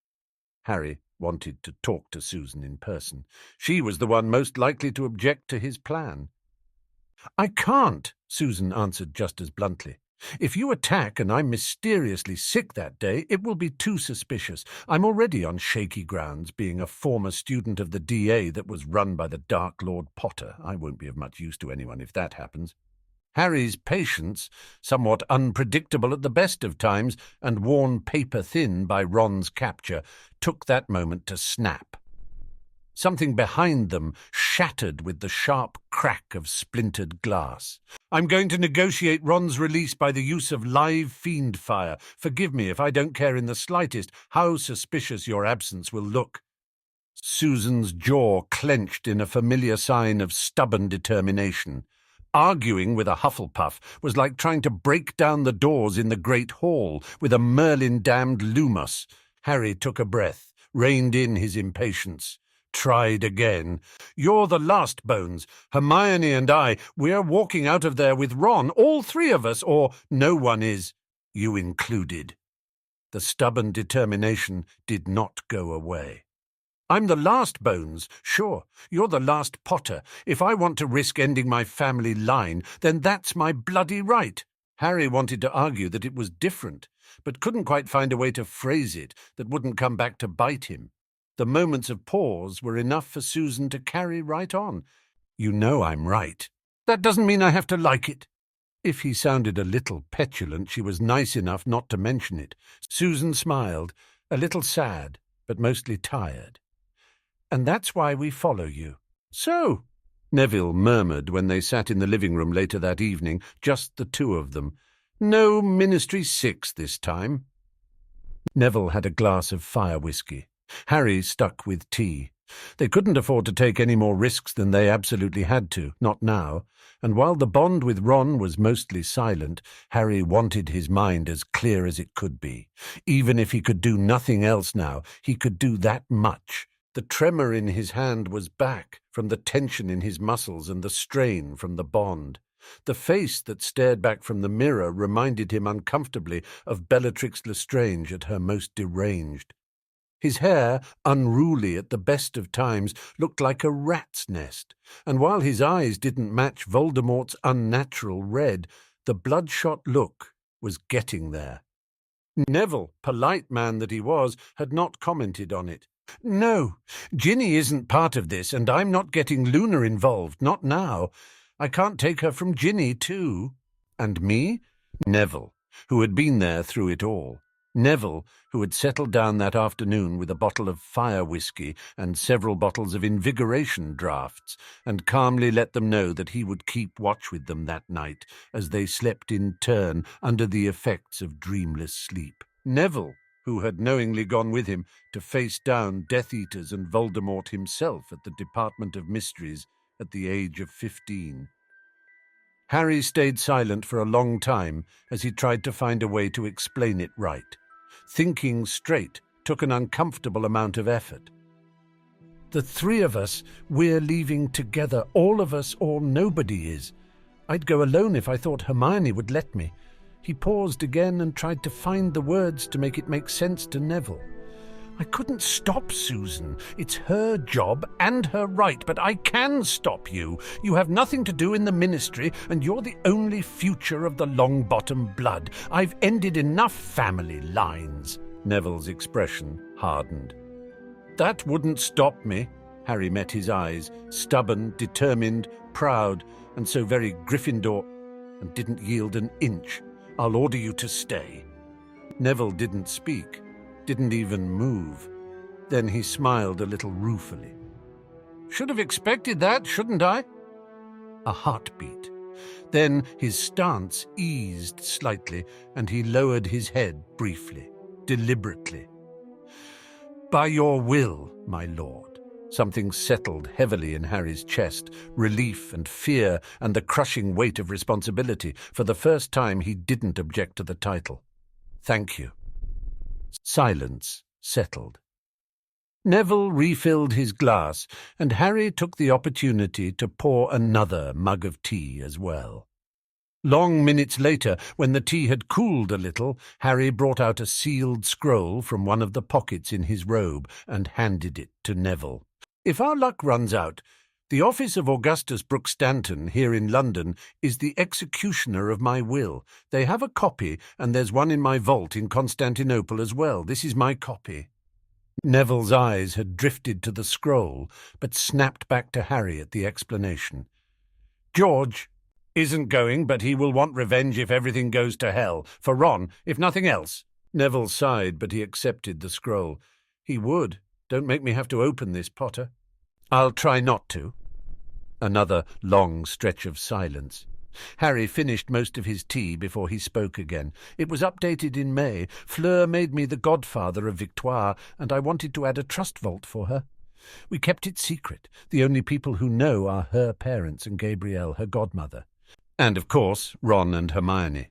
Harry wanted to talk to Susan in person. She was the one most likely to object to his plan. "I can't," Susan answered just as bluntly. "If you attack and I'm mysteriously sick that day, it will be too suspicious. I'm already on shaky grounds, being a former student of the DA that was run by the Dark Lord Potter. I won't be of much use to anyone if that happens." Harry's patience, somewhat unpredictable at the best of times and worn paper-thin by Ron's capture, took that moment to snap. Something behind them shattered with the sharp crack of splintered glass. "I'm going to negotiate Ron's release by the use of live fiend fire. Forgive me if I don't care in the slightest how suspicious your absence will look." Susan's jaw clenched in a familiar sign of stubborn determination. Arguing with a Hufflepuff was like trying to break down the doors in the Great Hall with a Merlin-damned Lumos. Harry took a breath, reined in his impatience, tried again. "You're the last, Bones. Hermione and we're walking out of there with Ron, all 3 of us, or no one is, you included." The stubborn determination did not go away. "I'm the last, Bones. Sure, you're the last Potter. If I want to risk ending my family line, then that's my bloody right." Harry wanted to argue that it was different, but couldn't quite find a way to phrase it that wouldn't come back to bite him. The moments of pause were enough for Susan to carry right on. "You know I'm right. That doesn't mean I have to like it." If he sounded a little petulant, she was nice enough not to mention it. Susan smiled, a little sad, but mostly tired. "And that's why we follow you." "So," Neville murmured when they sat in the living room later that evening, just the 2 of them. "No Ministry 6 this time." Neville had a glass of fire whiskey. Harry stuck with tea. They couldn't afford to take any more risks than they absolutely had to, not now, and while the bond with Ron was mostly silent, Harry wanted his mind as clear as it could be. Even if he could do nothing else now, he could do that much. The tremor in his hand was back from the tension in his muscles and the strain from the bond. The face that stared back from the mirror reminded him uncomfortably of Bellatrix Lestrange at her most deranged. His hair, unruly at the best of times, looked like a rat's nest, and while his eyes didn't match Voldemort's unnatural red, the bloodshot look was getting there. Neville, polite man that he was, had not commented on it. No, Ginny isn't part of this, and I'm not getting Luna involved, not now. I can't take her from Ginny, too. And me? Neville, who had been there through it all. Neville, who had settled down that afternoon with a bottle of fire whiskey and several bottles of invigoration draughts, and calmly let them know that he would keep watch with them that night as they slept in turn under the effects of dreamless sleep. Neville, who had knowingly gone with him to face down Death Eaters and Voldemort himself at the Department of Mysteries at the age of 15. Harry stayed silent for a long time as he tried to find a way to explain it right. Thinking straight took an uncomfortable amount of effort. The three of us, we're leaving together, all of us or nobody is. I'd go alone if I thought Hermione would let me. He paused again and tried to find the words to make it make sense to Neville. I couldn't stop Susan. It's her job and her right, but I can stop you. You have nothing to do in the ministry, and you're the only future of the Longbottom blood. I've ended enough family lines. Neville's expression hardened. That wouldn't stop me. Harry met his eyes, stubborn, determined, proud, and so very Gryffindor, and didn't yield an inch. I'll order you to stay. Neville didn't speak. Didn't even move. Then he smiled a little ruefully. Should have expected that, shouldn't I? A heartbeat. Then his stance eased slightly, and he lowered his head briefly, deliberately. By your will, my lord. Something settled heavily in Harry's chest, relief and fear and the crushing weight of responsibility. For the first time he didn't object to the title. Thank you. Silence settled. Neville refilled his glass, and Harry took the opportunity to pour another mug of tea as well. Long minutes later, when the tea had cooled a little, Harry brought out a sealed scroll from one of the pockets in his robe and handed it to Neville. If our luck runs out, the office of Augustus Brooke Stanton here in London is the executioner of my will. They have a copy, and there's one in my vault in Constantinople as well. This is my copy. Neville's eyes had drifted to the scroll, but snapped back to Harry at the explanation. George isn't going, but he will want revenge if everything goes to hell. For Ron, if nothing else. Neville sighed, but he accepted the scroll. He would. Don't make me have to open this, Potter. I'll try not to. Another long stretch of silence. Harry finished most of his tea before he spoke again. It was updated in May. Fleur made me the godfather of Victoire, and I wanted to add a trust vault for her. We kept it secret. The only people who know are her parents and Gabrielle, her godmother. And, of course, Ron and Hermione.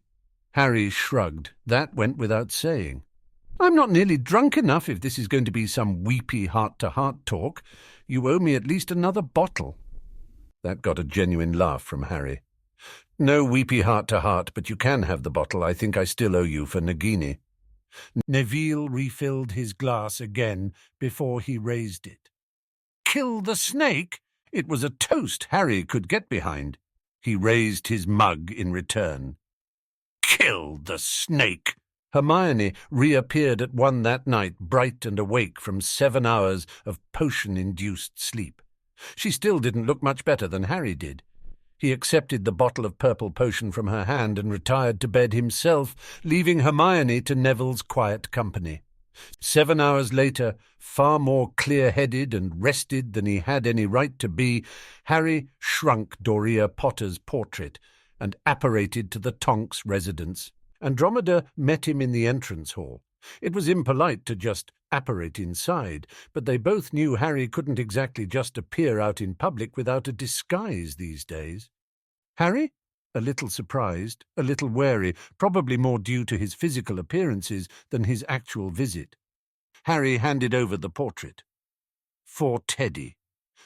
Harry shrugged. That went without saying. I'm not nearly drunk enough if this is going to be some weepy heart-to-heart talk. You owe me at least another bottle. That got a genuine laugh from Harry. No weepy heart-to-heart, but you can have the bottle. I think I still owe you for Nagini. Neville refilled his glass again before he raised it. Kill the snake? It was a toast Harry could get behind. He raised his mug in return. Kill the snake! Hermione reappeared at 1 that night, bright and awake from 7 hours of potion-induced sleep. She still didn't look much better than Harry did. He accepted the bottle of purple potion from her hand and retired to bed himself, leaving Hermione to Neville's quiet company. 7 hours later, far more clear-headed and rested than he had any right to be, Harry shrunk Doria Potter's portrait and apparated to the Tonks' residence. Andromeda met him in the entrance hall. It was impolite to just apparate inside, but they both knew Harry couldn't exactly just appear out in public without a disguise these days. Harry? A little surprised, a little wary, probably more due to his physical appearances than his actual visit. Harry handed over the portrait. For Teddy.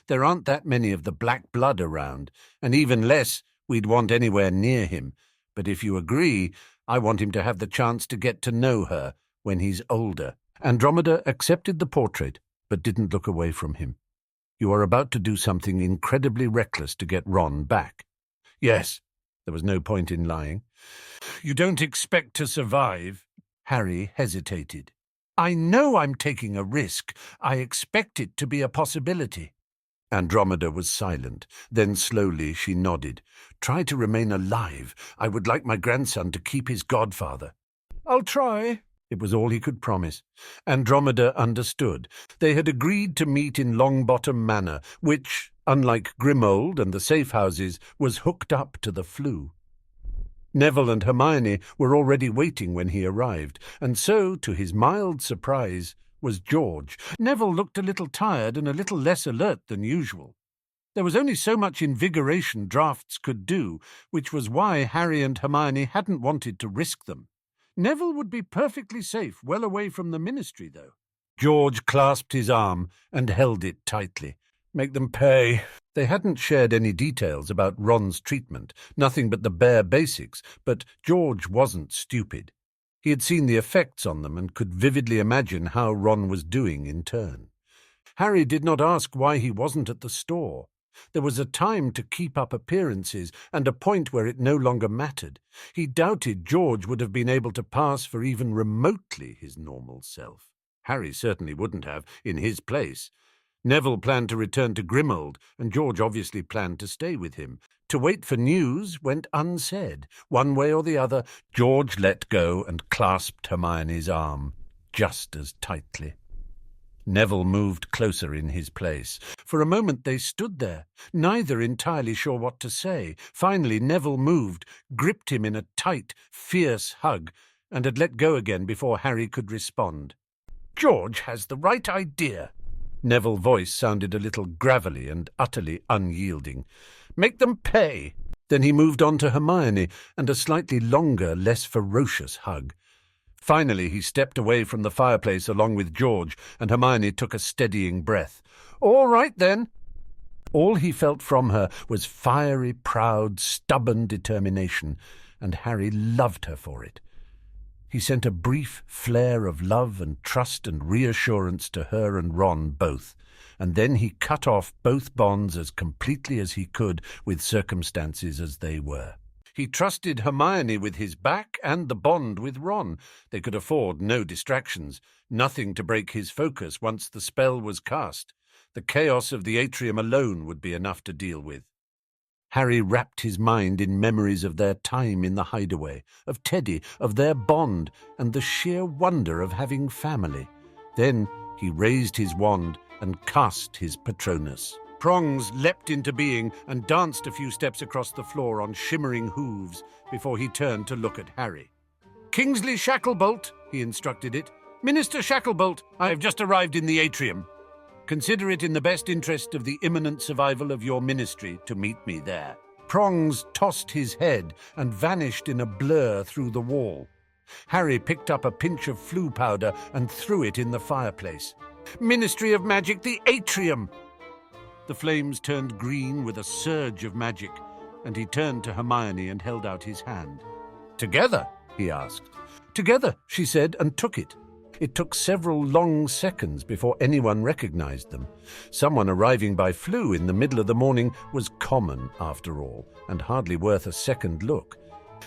There aren't that many of the black blood around, and even less we'd want anywhere near him. But if you agree, I want him to have the chance to get to know her when he's older. Andromeda accepted the portrait, but didn't look away from him. You are about to do something incredibly reckless to get Ron back. Yes, there was no point in lying. You don't expect to survive. Harry hesitated. I know I'm taking a risk. I expect it to be a possibility." Andromeda was silent. Then slowly she nodded. "Try to remain alive. I would like my grandson to keep his godfather." "I'll try." It was all he could promise. Andromeda understood. They had agreed to meet in Longbottom Manor, which, unlike Grimold and the safe houses, was hooked up to the flue. Neville and Hermione were already waiting when he arrived, and so, to his mild surprise, was George. Neville looked a little tired and a little less alert than usual. There was only so much invigoration drafts could do, which was why Harry and Hermione hadn't wanted to risk them. Neville would be perfectly safe, well away from the Ministry, though. George clasped his arm and held it tightly. "Make them pay." They hadn't shared any details about Ron's treatment, nothing but the bare basics, but George wasn't stupid. He had seen the effects on them and could vividly imagine how Ron was doing in turn. Harry did not ask why he wasn't at the store. There was a time to keep up appearances and a point where it no longer mattered. He doubted George would have been able to pass for even remotely his normal self. Harry certainly wouldn't have, in his place. Neville planned to return to Grimold, and George obviously planned to stay with him. To wait for news went unsaid. One way or the other, George let go and clasped Hermione's arm, just as tightly. Neville moved closer in his place. For a moment they stood there, neither entirely sure what to say. Finally Neville moved, gripped him in a tight, fierce hug, and had let go again before Harry could respond. "George has the right idea." Neville's voice sounded a little gravelly and utterly unyielding. "Make them pay." Then he moved on to Hermione, and a slightly longer, less ferocious hug. Finally he stepped away from the fireplace along with George, and Hermione took a steadying breath. "All right, then." All he felt from her was fiery, proud, stubborn determination, and Harry loved her for it. He sent a brief flare of love and trust and reassurance to her and Ron both, and then he cut off both bonds as completely as he could with circumstances as they were. He trusted Hermione with his back and the bond with Ron. They could afford no distractions, nothing to break his focus once the spell was cast. The chaos of the atrium alone would be enough to deal with. Harry wrapped his mind in memories of their time in the hideaway, of Teddy, of their bond, and the sheer wonder of having family. Then he raised his wand and cast his Patronus. Prongs leapt into being and danced a few steps across the floor on shimmering hooves before he turned to look at Harry. "Kingsley Shacklebolt," he instructed it. "Minister Shacklebolt, I have just arrived in the atrium. Consider it in the best interest of the imminent survival of your ministry to meet me there." Prongs tossed his head and vanished in a blur through the wall. Harry picked up a pinch of flue powder and threw it in the fireplace. "Ministry of Magic, the atrium!" The flames turned green with a surge of magic, and he turned to Hermione and held out his hand. "Together?" he asked. "Together," she said, and took it. It took several long seconds before anyone recognized them. Someone arriving by flue in the middle of the morning was common, after all, and hardly worth a second look.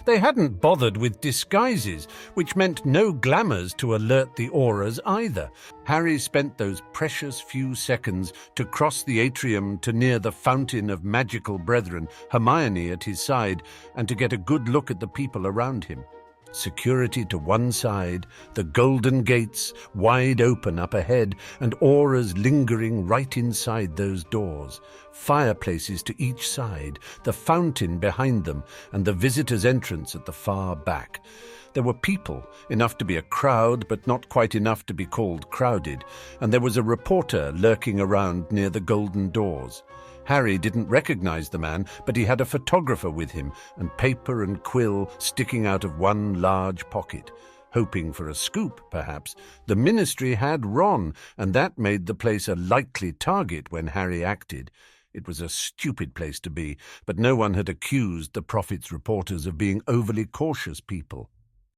They hadn't bothered with disguises, which meant no glamours to alert the auras either. Harry spent those precious few seconds to cross the atrium to near the Fountain of Magical Brethren, Hermione at his side, and to get a good look at the people around him. Security to one side, the golden gates wide open up ahead, and auras lingering right inside those doors, fireplaces to each side, the fountain behind them, and the visitors' entrance at the far back. There were people, enough to be a crowd, but not quite enough to be called crowded, and there was a reporter lurking around near the golden doors. Harry didn't recognize the man, but he had a photographer with him, and paper and quill sticking out of one large pocket. Hoping for a scoop, perhaps, the ministry had Ron, and that made the place a likely target when Harry acted. It was a stupid place to be, but no one had accused the Prophet's reporters of being overly cautious people.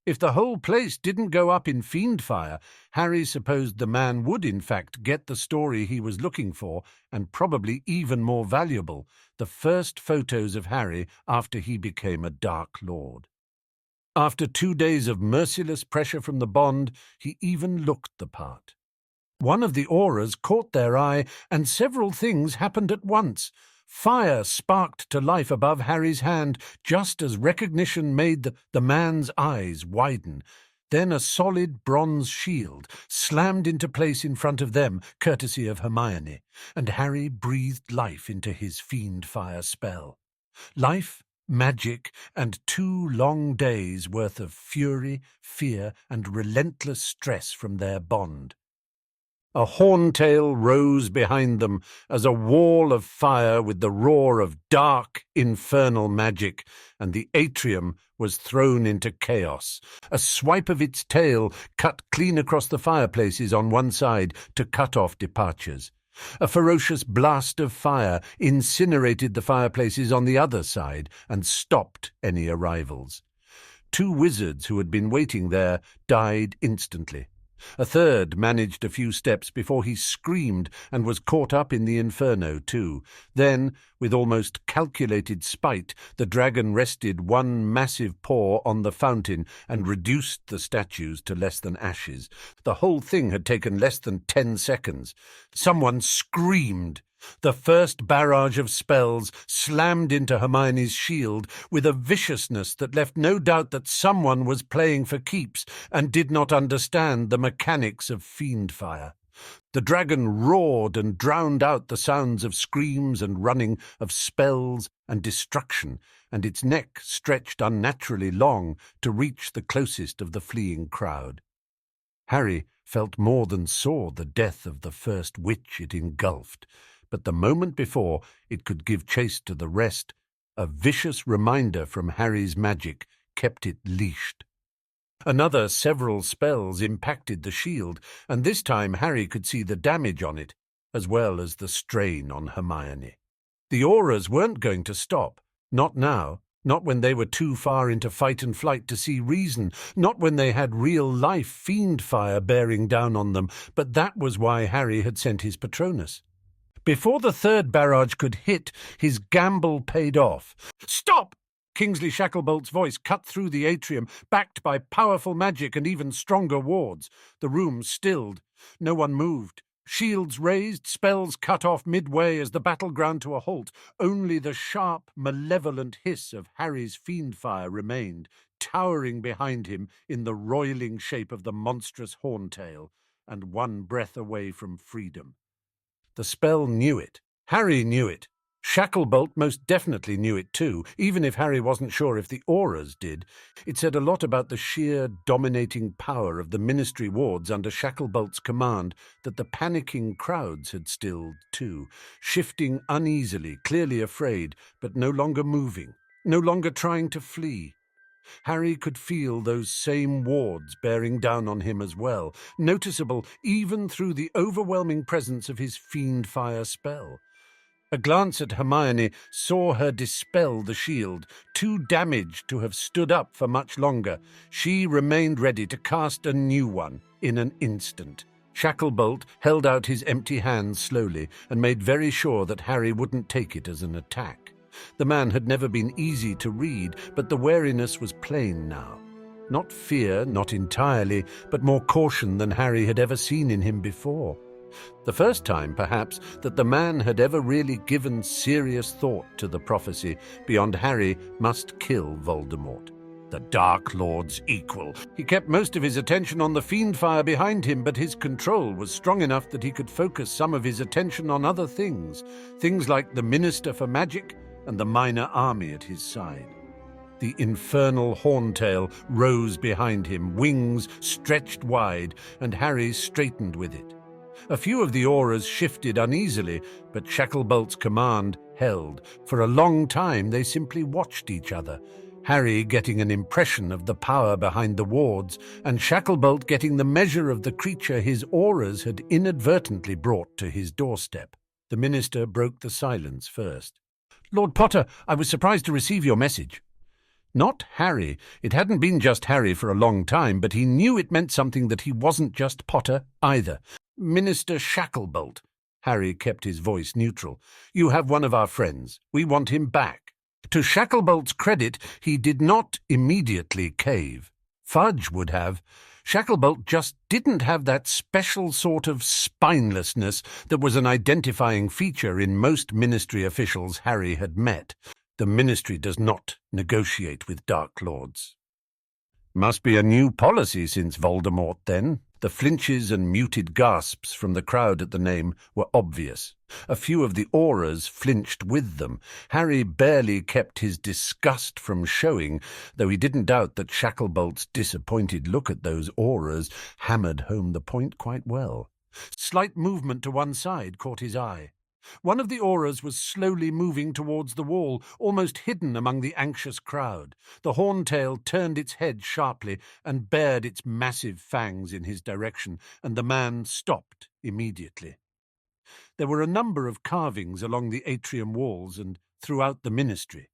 If the whole place didn't go up in fiend fire, Harry supposed the man would in fact get the story he was looking for, and probably even more valuable, the first photos of Harry after he became a Dark Lord. After 2 days of merciless pressure from the bond, he even looked the part. One of the auras caught their eye, and several things happened at once. Fire sparked to life above Harry's hand, just as recognition made the man's eyes widen. Then a solid bronze shield slammed into place in front of them, courtesy of Hermione, and Harry breathed life into his fiend fire spell. Life, magic, and 2 long days' worth of fury, fear, and relentless stress from their bond. A horntail rose behind them as a wall of fire with the roar of dark, infernal magic, and the atrium was thrown into chaos. A swipe of its tail cut clean across the fireplaces on one side to cut off departures. A ferocious blast of fire incinerated the fireplaces on the other side and stopped any arrivals. 2 wizards who had been waiting there died instantly. A third managed a few steps before he screamed and was caught up in the inferno too. Then, with almost calculated spite, the dragon rested one massive paw on the fountain and reduced the statues to less than ashes. The whole thing had taken less than 10 seconds. Someone screamed. The first barrage of spells slammed into Hermione's shield with a viciousness that left no doubt that someone was playing for keeps and did not understand the mechanics of fiend fire. The dragon roared and drowned out the sounds of screams and running, of spells and destruction, and its neck stretched unnaturally long to reach the closest of the fleeing crowd. Harry felt more than saw the death of the first witch it engulfed, but the moment before it could give chase to the rest, a vicious reminder from Harry's magic kept it leashed. Another several spells impacted the shield, and this time Harry could see the damage on it, as well as the strain on Hermione. The auras weren't going to stop, not now, not when they were too far into fight and flight to see reason, not when they had real-life fiend fire bearing down on them, but that was why Harry had sent his Patronus. Before the third barrage could hit, his gamble paid off. "Stop!" Kingsley Shacklebolt's voice cut through the atrium, backed by powerful magic and even stronger wards. The room stilled. No one moved. Shields raised, spells cut off midway as the battle ground to a halt. Only the sharp, malevolent hiss of Harry's fiend fire remained, towering behind him in the roiling shape of the monstrous horntail, and one breath away from freedom. The spell knew it. Harry knew it. Shacklebolt most definitely knew it too, even if Harry wasn't sure if the auras did. It said a lot about the sheer dominating power of the ministry wards under Shacklebolt's command that the panicking crowds had stilled too, shifting uneasily, clearly afraid, but no longer moving, no longer trying to flee. Harry could feel those same wards bearing down on him as well, noticeable even through the overwhelming presence of his fiend fire spell. A glance at Hermione saw her dispel the shield, too damaged to have stood up for much longer. She remained ready to cast a new one in an instant. Shacklebolt held out his empty hand slowly and made very sure that Harry wouldn't take it as an attack. The man had never been easy to read, but the wariness was plain now. Not fear, not entirely, but more caution than Harry had ever seen in him before. The first time, perhaps, that the man had ever really given serious thought to the prophecy beyond Harry must kill Voldemort. The Dark Lord's equal. He kept most of his attention on the fiend fire behind him, but his control was strong enough that he could focus some of his attention on other things. Things like the Minister for Magic and the minor army at his side. The infernal horntail rose behind him, wings stretched wide, and Harry straightened with it. A few of the auras shifted uneasily, but Shacklebolt's command held. For a long time they simply watched each other, Harry getting an impression of the power behind the wards, and Shacklebolt getting the measure of the creature his auras had inadvertently brought to his doorstep. The minister broke the silence first. "Lord Potter, I was surprised to receive your message." Not Harry. It hadn't been just Harry for a long time, but he knew it meant something that he wasn't just Potter either. "Minister Shacklebolt." Harry kept his voice neutral. "You have one of our friends. We want him back." To Shacklebolt's credit, he did not immediately cave. Fudge would have. Shacklebolt just didn't have that special sort of spinelessness that was an identifying feature in most Ministry officials Harry had met. The Ministry does not negotiate with Dark Lords. Must be a new policy since Voldemort, then. The flinches and muted gasps from the crowd at the name were obvious. A few of the auras flinched with them. Harry barely kept his disgust from showing, though he didn't doubt that Shacklebolt's disappointed look at those auras hammered home the point quite well. Slight movement to one side caught his eye. One of the auras was slowly moving towards the wall, almost hidden among the anxious crowd. The horntail turned its head sharply and bared its massive fangs in his direction, and the man stopped immediately. There were a number of carvings along the atrium walls and throughout the Ministry.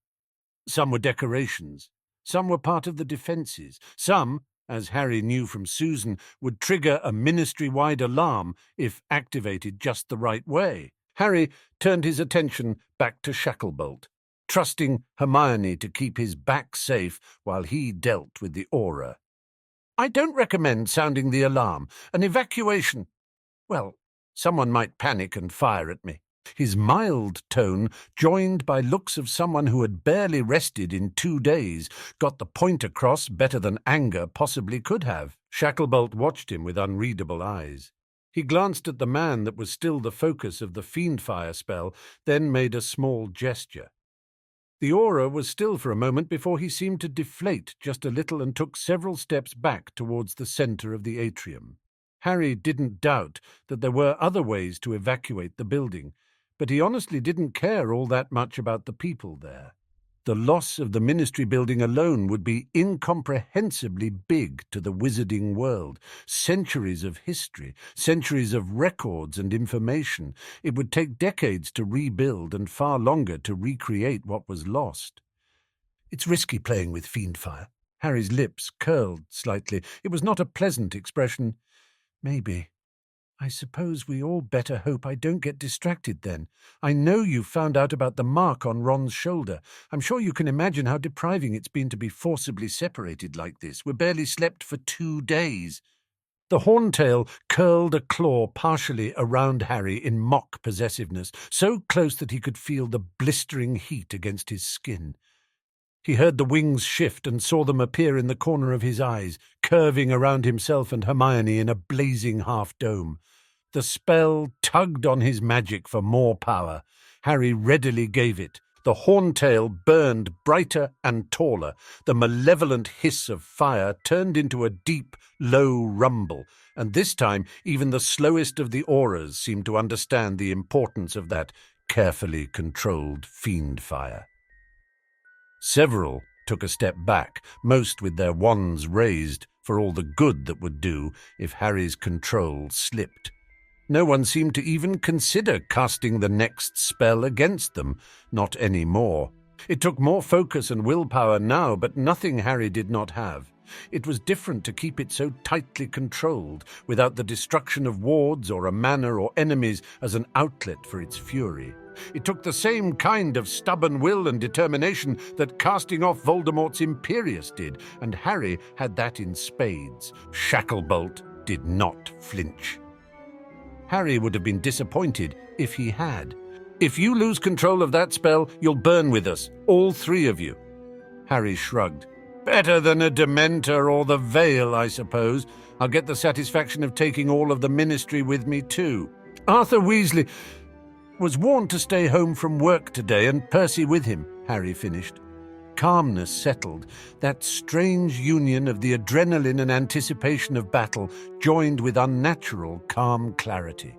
Some were decorations, some were part of the defences, some, as Harry knew from Susan, would trigger a Ministry-wide alarm if activated just the right way. Harry turned his attention back to Shacklebolt, trusting Hermione to keep his back safe while he dealt with the aura. "I don't recommend sounding the alarm. An evacuation. Well, someone might panic and fire at me." His mild tone, joined by looks of someone who had barely rested in 2 days, got the point across better than anger possibly could have. Shacklebolt watched him with unreadable eyes. He glanced at the man that was still the focus of the fiendfire spell, then made a small gesture. The aura was still for a moment before he seemed to deflate just a little and took several steps back towards the centre of the atrium. Harry didn't doubt that there were other ways to evacuate the building, but he honestly didn't care all that much about the people there. The loss of the Ministry building alone would be incomprehensibly big to the wizarding world. Centuries of history, centuries of records and information. It would take decades to rebuild and far longer to recreate what was lost. It's risky playing with fiendfire. Harry's lips curled slightly. It was not a pleasant expression. Maybe. I suppose we all better hope I don't get distracted then. I know you found out about the mark on Ron's shoulder. I'm sure you can imagine how depriving it's been to be forcibly separated like this. We barely slept for 2 days. The horntail curled a claw partially around Harry in mock possessiveness, so close that he could feel the blistering heat against his skin. He heard the wings shift and saw them appear in the corner of his eyes, curving around himself and Hermione in a blazing half-dome. The spell tugged on his magic for more power. Harry readily gave it. The horntail burned brighter and taller. The malevolent hiss of fire turned into a deep, low rumble, and this time even the slowest of the auras seemed to understand the importance of that carefully controlled fiend fire. Several took a step back, most with their wands raised for all the good that would do if Harry's control slipped. No one seemed to even consider casting the next spell against them, not any more. It took more focus and willpower now, but nothing Harry did not have. It was different to keep it so tightly controlled, without the destruction of wards or a manor or enemies as an outlet for its fury. It took the same kind of stubborn will and determination that casting off Voldemort's Imperius did, and Harry had that in spades. Shacklebolt did not flinch. Harry would have been disappointed if he had. "If you lose control of that spell, you'll burn with us, all 3 of you." Harry shrugged. "Better than a Dementor or the Veil, I suppose. I'll get the satisfaction of taking all of the Ministry with me, too." Arthur Weasley was warned to stay home from work today, and Percy with him, Harry finished. Calmness settled, that strange union of the adrenaline and anticipation of battle joined with unnatural calm clarity.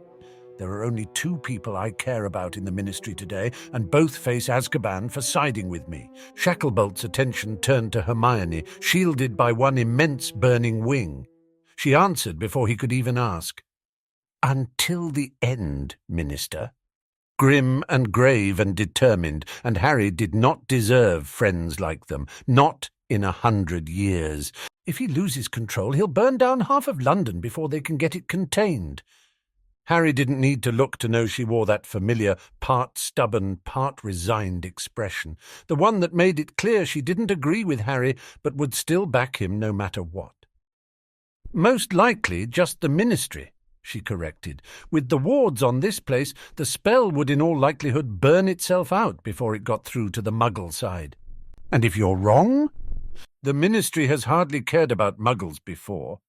"There are only 2 people I care about in the Ministry today, and both face Azkaban for siding with me." Shacklebolt's attention turned to Hermione, shielded by one immense burning wing. She answered before he could even ask. "Until the end, Minister." Grim and grave and determined, and Harry did not deserve friends like them, not in 100 years. If he loses control, he'll burn down half of London before they can get it contained. Harry didn't need to look to know she wore that familiar, part stubborn, part resigned expression, the one that made it clear she didn't agree with Harry but would still back him no matter what. "Most likely just the Ministry," she corrected. "With the wards on this place, the spell would in all likelihood burn itself out before it got through to the Muggle side." "And if you're wrong?" "The Ministry has hardly cared about Muggles before."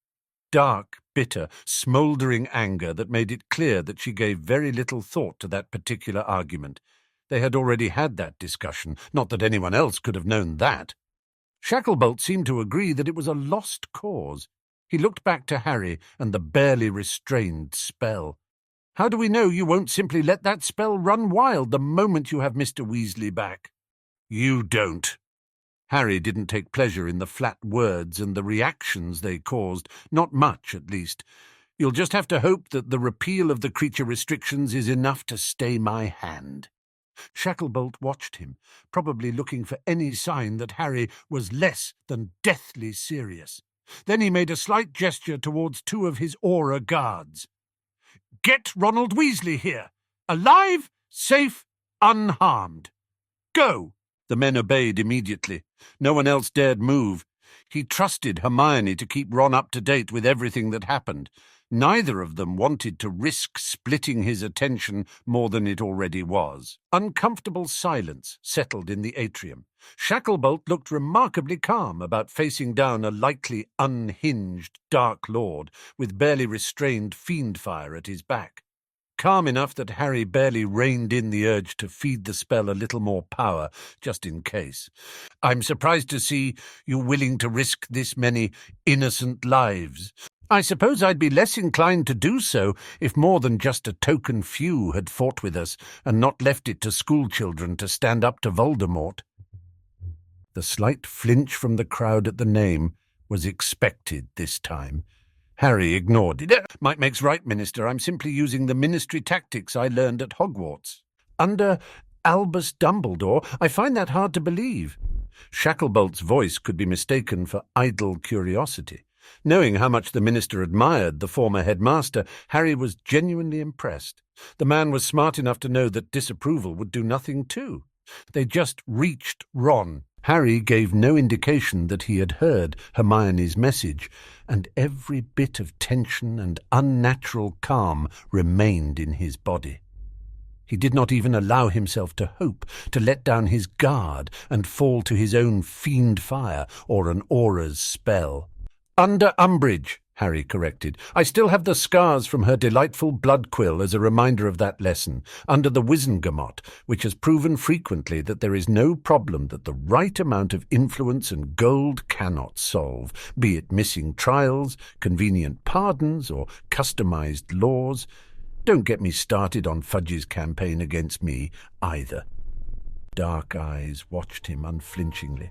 Dark, bitter, smouldering anger that made it clear that she gave very little thought to that particular argument. They had already had that discussion, not that anyone else could have known that. Shacklebolt seemed to agree that it was a lost cause. He looked back to Harry and the barely restrained spell. "How do we know you won't simply let that spell run wild the moment you have Mr. Weasley back?" "You don't." Harry didn't take pleasure in the flat words and the reactions they caused, not much at least. "You'll just have to hope that the repeal of the creature restrictions is enough to stay my hand." Shacklebolt watched him, probably looking for any sign that Harry was less than deathly serious. Then he made a slight gesture towards two of his aura guards. "Get Ronald Weasley here, alive, safe, unharmed. Go!" The men obeyed immediately. No one else dared move. He trusted Hermione to keep Ron up to date with everything that happened. Neither of them wanted to risk splitting his attention more than it already was. Uncomfortable silence settled in the atrium. Shacklebolt looked remarkably calm about facing down a likely unhinged Dark Lord with barely restrained fiend-fire at his back. Calm enough that Harry barely reined in the urge to feed the spell a little more power, just in case. "I'm surprised to see you willing to risk this many innocent lives. I suppose I'd be less inclined to do so if more than just a token few had fought with us and not left it to schoolchildren to stand up to Voldemort." The slight flinch from the crowd at the name was expected this time. Harry ignored it. "Might makes right, Minister. I'm simply using the Ministry tactics I learned at Hogwarts." "Under Albus Dumbledore? I find that hard to believe." Shacklebolt's voice could be mistaken for idle curiosity. Knowing how much the Minister admired the former headmaster, Harry was genuinely impressed. The man was smart enough to know that disapproval would do nothing too. They just reached Ron. Harry gave no indication that he had heard Hermione's message, and every bit of tension and unnatural calm remained in his body. He did not even allow himself to hope, to let down his guard and fall to his own fiend fire or an aura's spell. "Under Umbridge," Harry corrected. "I still have the scars from her delightful blood quill as a reminder of that lesson, under the Wizengamot, which has proven frequently that there is no problem that the right amount of influence and gold cannot solve, be it missing trials, convenient pardons, or customized laws. Don't get me started on Fudge's campaign against me, either." Dark eyes watched him unflinchingly.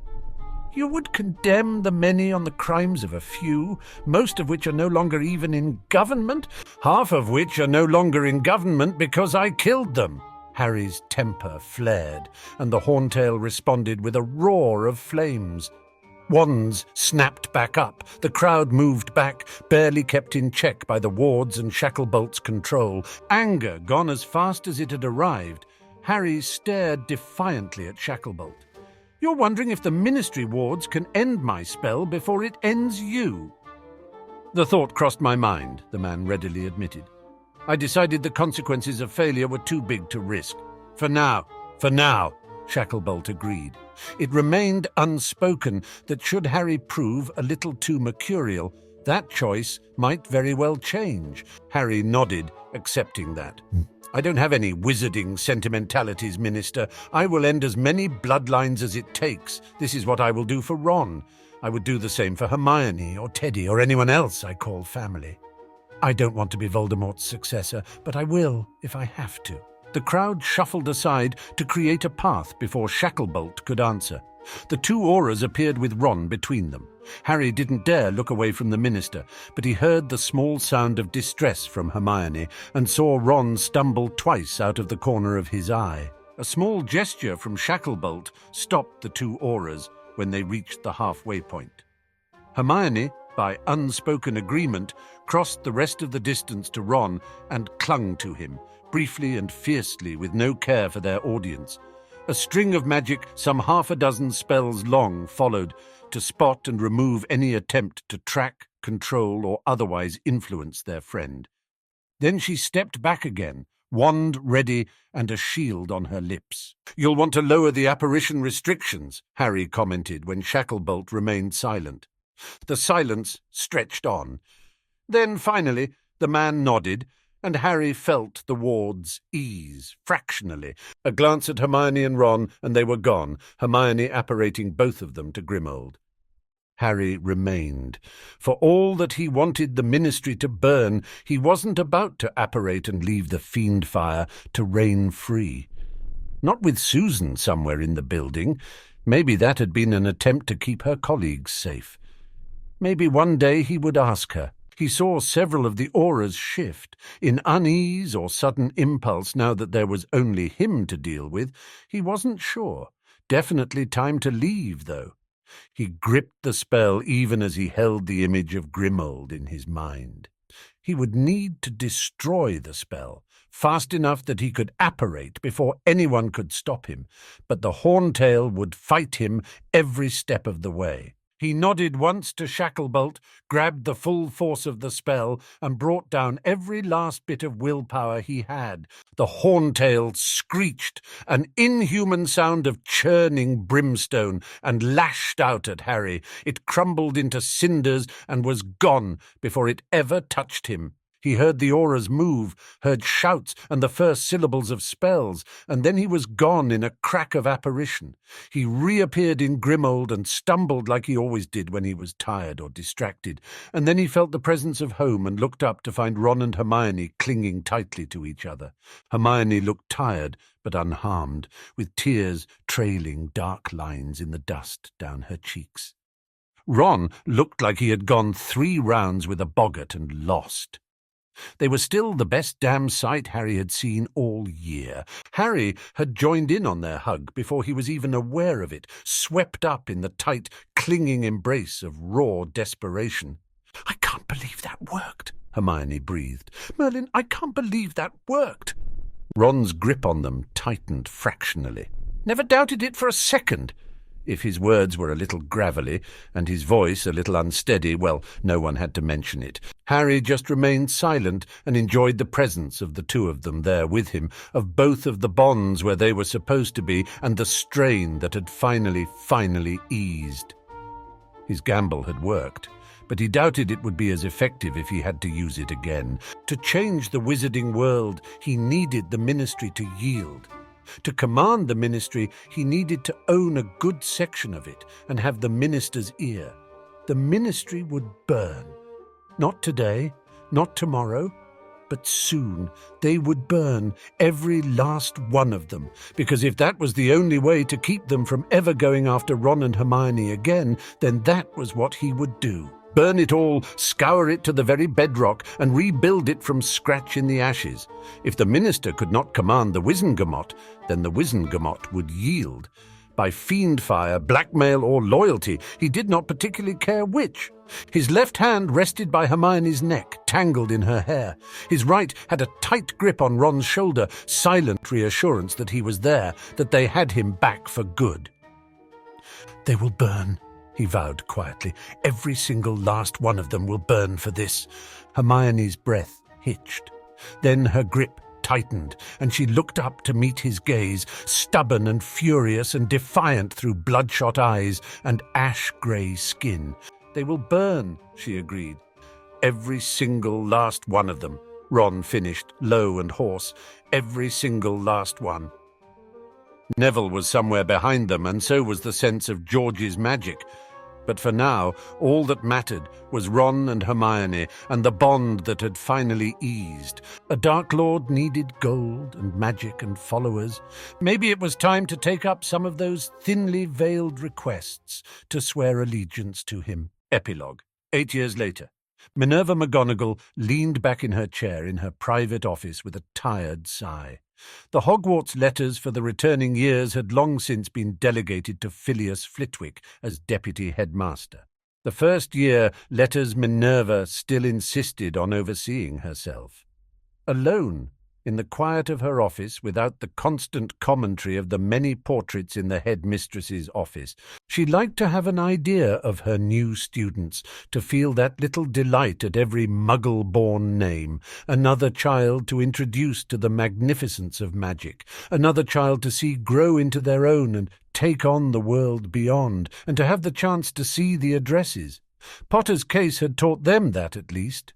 "You would condemn the many on the crimes of a few, most of which are no longer even in government, half of which are no longer in government because I killed them." Harry's temper flared, and the Horntail responded with a roar of flames. Wands snapped back up. The crowd moved back, barely kept in check by the wards and Shacklebolt's control. Anger gone as fast as it had arrived. Harry stared defiantly at Shacklebolt. "You're wondering if the Ministry wards can end my spell before it ends you." "The thought crossed my mind," the man readily admitted. "I decided the consequences of failure were too big to risk. For now, Shacklebolt agreed. It remained unspoken that should Harry prove a little too mercurial, that choice might very well change. Harry nodded, accepting that. "I don't have any wizarding sentimentalities, Minister. I will end as many bloodlines as it takes. This is what I will do for Ron. I would do the same for Hermione or Teddy or anyone else I call family. I don't want to be Voldemort's successor, but I will if I have to." The crowd shuffled aside to create a path before Shacklebolt could answer. The two auras appeared with Ron between them. Harry didn't dare look away from the Minister, but he heard the small sound of distress from Hermione and saw Ron stumble twice out of the corner of his eye. A small gesture from Shacklebolt stopped the two auras when they reached the halfway point. Hermione by unspoken agreement, crossed the rest of the distance to Ron and clung to him, briefly and fiercely, with no care for their audience. A string of magic, some half a dozen spells long, followed to spot and remove any attempt to track, control, or otherwise influence their friend. Then she stepped back again, wand ready and a shield on her lips. "You'll want to lower the apparition restrictions," Harry commented when Shacklebolt remained silent. The silence stretched on. Then, finally, the man nodded, and Harry felt the wards ease, fractionally. A glance at Hermione and Ron, and they were gone, Hermione apparating both of them to Grimmauld. Harry remained. For all that he wanted the Ministry to burn, he wasn't about to apparate and leave the fiend fire to reign free. Not with Susan somewhere in the building. Maybe that had been an attempt to keep her colleagues safe. Maybe one day he would ask her. He saw several of the auras shift, in unease or sudden impulse now that there was only him to deal with. He wasn't sure. Definitely time to leave, though. He gripped the spell even as he held the image of Grimmauld in his mind. He would need to destroy the spell, fast enough that he could apparate before anyone could stop him, but the Horntail would fight him every step of the way. He nodded once to Shacklebolt, grabbed the full force of the spell, and brought down every last bit of willpower he had. The Horntail screeched, an inhuman sound of churning brimstone, and lashed out at Harry. It crumbled into cinders and was gone before it ever touched him. He heard the auras move, heard shouts and the first syllables of spells, and then he was gone in a crack of apparition. He reappeared in Grimmauld and stumbled like he always did when he was tired or distracted, and then he felt the presence of home and looked up to find Ron and Hermione clinging tightly to each other. Hermione looked tired but unharmed, with tears trailing dark lines in the dust down her cheeks. Ron looked like he had gone 3 rounds with a boggart and lost. They were still the best damn sight Harry had seen all year. Harry had joined in on their hug before he was even aware of it, swept up in the tight, clinging embrace of raw desperation. "I can't believe that worked," Hermione breathed. "Merlin, I can't believe that worked." Ron's grip on them tightened fractionally. "Never doubted it for a second." If his words were a little gravelly, and his voice a little unsteady, well, no one had to mention it. Harry just remained silent and enjoyed the presence of the two of them there with him, of both of the bonds where they were supposed to be, and the strain that had finally eased. His gamble had worked, but he doubted it would be as effective if he had to use it again. To change the wizarding world, he needed the Ministry to yield. To command the Ministry, he needed to own a good section of it and have the Minister's ear. The Ministry would burn. Not today, not tomorrow, but soon. They would burn, every last one of them, because if that was the only way to keep them from ever going after Ron and Hermione again, then that was what he would do. Burn it all, scour it to the very bedrock, and rebuild it from scratch in the ashes. If the Minister could not command the Wizengamot, then the Wizengamot would yield. By fiend fire, blackmail, or loyalty, he did not particularly care which. His left hand rested by Hermione's neck, tangled in her hair. His right had a tight grip on Ron's shoulder, silent reassurance that he was there, that they had him back for good. "They will burn," he vowed quietly. "Every single last one of them will burn for this." Hermione's breath hitched. Then her grip tightened, and she looked up to meet his gaze, stubborn and furious and defiant through bloodshot eyes and ash-grey skin. "They will burn," she agreed. "Every single last one of them," Ron finished, low and hoarse. "Every single last one." Neville was somewhere behind them, and so was the sense of George's magic. But for now, all that mattered was Ron and Hermione and the bond that had finally eased. A Dark Lord needed gold and magic and followers. Maybe it was time to take up some of those thinly veiled requests to swear allegiance to him. Epilogue. 8 years later. Minerva McGonagall leaned back in her chair in her private office with a tired sigh. The Hogwarts letters for the returning years had long since been delegated to Phileas Flitwick as deputy headmaster. The first year, letters Minerva still insisted on overseeing herself. Alone, in the quiet of her office, without the constant commentary of the many portraits in the headmistress's office, she liked to have an idea of her new students, to feel that little delight at every muggle-born name, another child to introduce to the magnificence of magic, another child to see grow into their own and take on the world beyond, and to have the chance to see the addresses. Potter's case had taught them that, at least.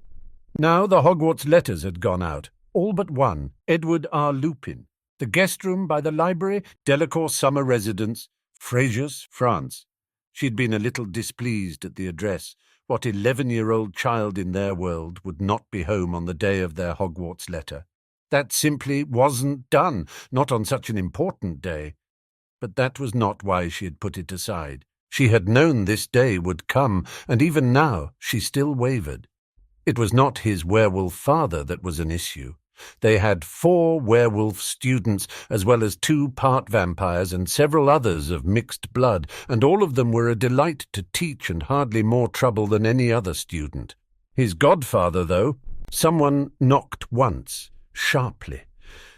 Now the Hogwarts letters had gone out. All but one, Edward R. Lupin. The guest room by the library, Delacour Summer Residence, Fréjus, France. She'd been a little displeased at the address. What 11-year-old child in their world would not be home on the day of their Hogwarts letter? That simply wasn't done, not on such an important day. But that was not why she had put it aside. She had known this day would come, and even now she still wavered. It was not his werewolf father that was an issue. They had 4 werewolf students, as well as 2 part vampires and several others of mixed blood, and all of them were a delight to teach and hardly more trouble than any other student. His godfather, though, someone knocked once, sharply.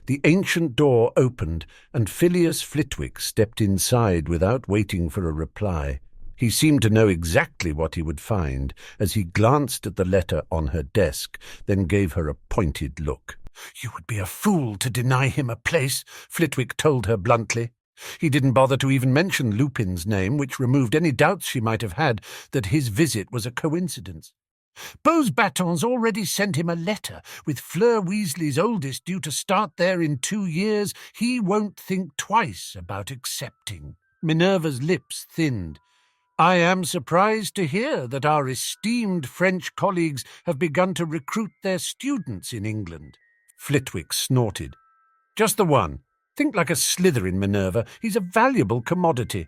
The ancient door opened, and Phileas Flitwick stepped inside without waiting for a reply. He seemed to know exactly what he would find, as he glanced at the letter on her desk, then gave her a pointed look. "You would be a fool to deny him a place," Flitwick told her bluntly. He didn't bother to even mention Lupin's name, which removed any doubts she might have had that his visit was a coincidence. "Beauxbatons already sent him a letter, with Fleur Weasley's oldest due to start there in 2 years. He won't think twice about accepting." Minerva's lips thinned. "I am surprised to hear that our esteemed French colleagues have begun to recruit their students in England." Flitwick snorted. "Just the one. Think like a Slytherin, Minerva. He's a valuable commodity."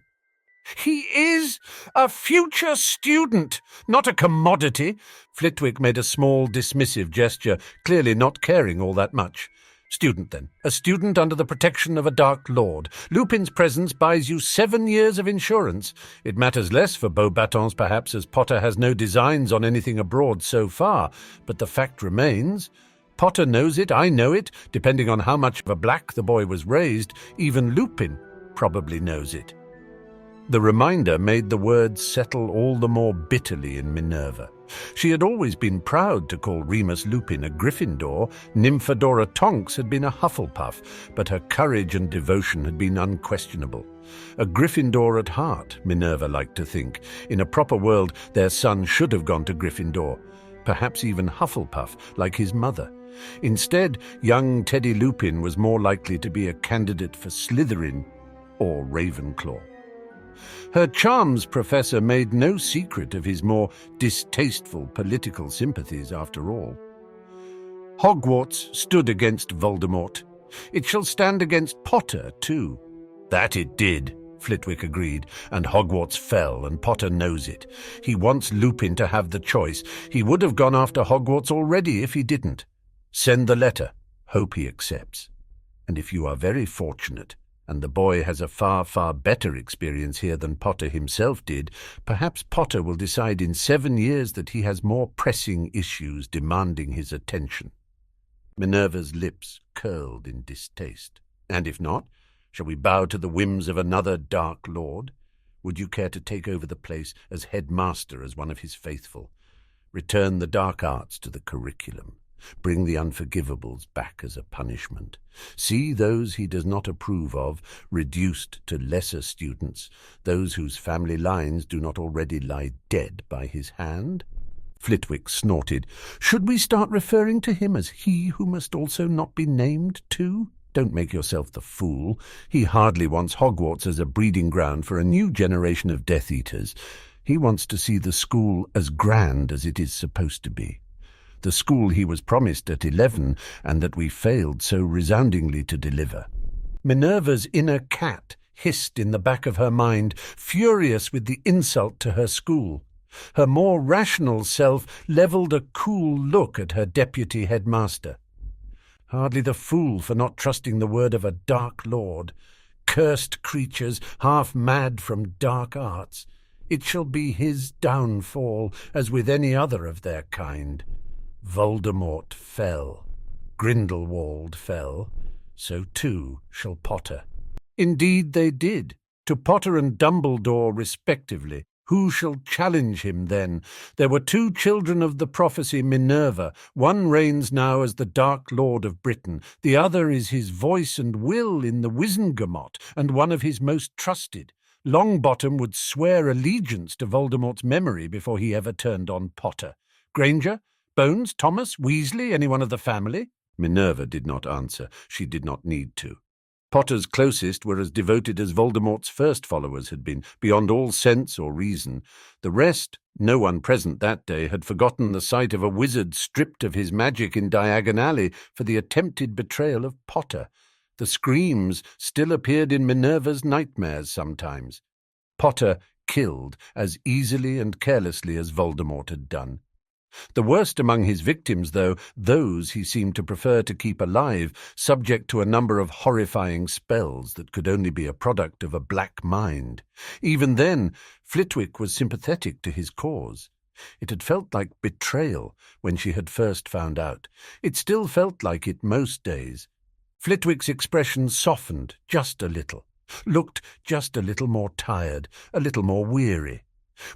"He is a future student, not a commodity." Flitwick made a small, dismissive gesture, clearly not caring all that much. "Student, then. A student under the protection of a Dark Lord. Lupin's presence buys you 7 years of insurance. It matters less for Beauxbatons, perhaps, as Potter has no designs on anything abroad so far, but the fact remains. Potter knows it, I know it. Depending on how much of a black the boy was raised, even Lupin probably knows it." The reminder made the words settle all the more bitterly in Minerva. She had always been proud to call Remus Lupin a Gryffindor. Nymphadora Tonks had been a Hufflepuff, but her courage and devotion had been unquestionable. A Gryffindor at heart, Minerva liked to think. In a proper world, their son should have gone to Gryffindor, perhaps even Hufflepuff, like his mother. Instead, young Teddy Lupin was more likely to be a candidate for Slytherin or Ravenclaw. Her charms professor made no secret of his more distasteful political sympathies, after all. Hogwarts stood against Voldemort. It shall stand against Potter, too. That it did, Flitwick agreed, and Hogwarts fell, and Potter knows it. He wants Lupin to have the choice. He would have gone after Hogwarts already if he didn't. Send the letter. Hope he accepts. And if you are very fortunate, and the boy has a far, far better experience here than Potter himself did, perhaps Potter will decide in 7 years that he has more pressing issues demanding his attention. Minerva's lips curled in distaste. And if not, shall we bow to the whims of another Dark Lord? Would you care to take over the place as headmaster as one of his faithful? Return the dark arts to the curriculum. Bring the unforgivables back as a punishment. See those he does not approve of reduced to lesser students, those whose family lines do not already lie dead by his hand? Flitwick snorted. Should we start referring to him as he who must also not be named too? Don't make yourself the fool. He hardly wants Hogwarts as a breeding ground for a new generation of Death Eaters. He wants to see the school as grand as it is supposed to be. The school he was promised at 11, and that we failed so resoundingly to deliver. Minerva's inner cat hissed in the back of her mind, furious with the insult to her school. Her more rational self levelled a cool look at her deputy headmaster. Hardly the fool for not trusting the word of a Dark Lord. Cursed creatures, half mad from dark arts. It shall be his downfall, as with any other of their kind. Voldemort fell. Grindelwald fell. So too shall Potter. Indeed they did, to Potter and Dumbledore respectively. Who shall challenge him then? There were two children of the prophecy Minerva. One reigns now as the Dark Lord of Britain. The other is his voice and will in the Wizengamot, and one of his most trusted. Longbottom would swear allegiance to Voldemort's memory before he ever turned on Potter. Granger? Bones? Thomas? Weasley? Anyone of the family? Minerva did not answer. She did not need to. Potter's closest were as devoted as Voldemort's first followers had been, beyond all sense or reason. The rest, no one present that day, had forgotten the sight of a wizard stripped of his magic in Diagon Alley for the attempted betrayal of Potter. The screams still appeared in Minerva's nightmares sometimes. Potter killed as easily and carelessly as Voldemort had done. The worst among his victims, though, those he seemed to prefer to keep alive, subject to a number of horrifying spells that could only be a product of a black mind. Even then, Flitwick was sympathetic to his cause. It had felt like betrayal when she had first found out. It still felt like it most days. Flitwick's expression softened just a little, looked just a little more tired, a little more weary.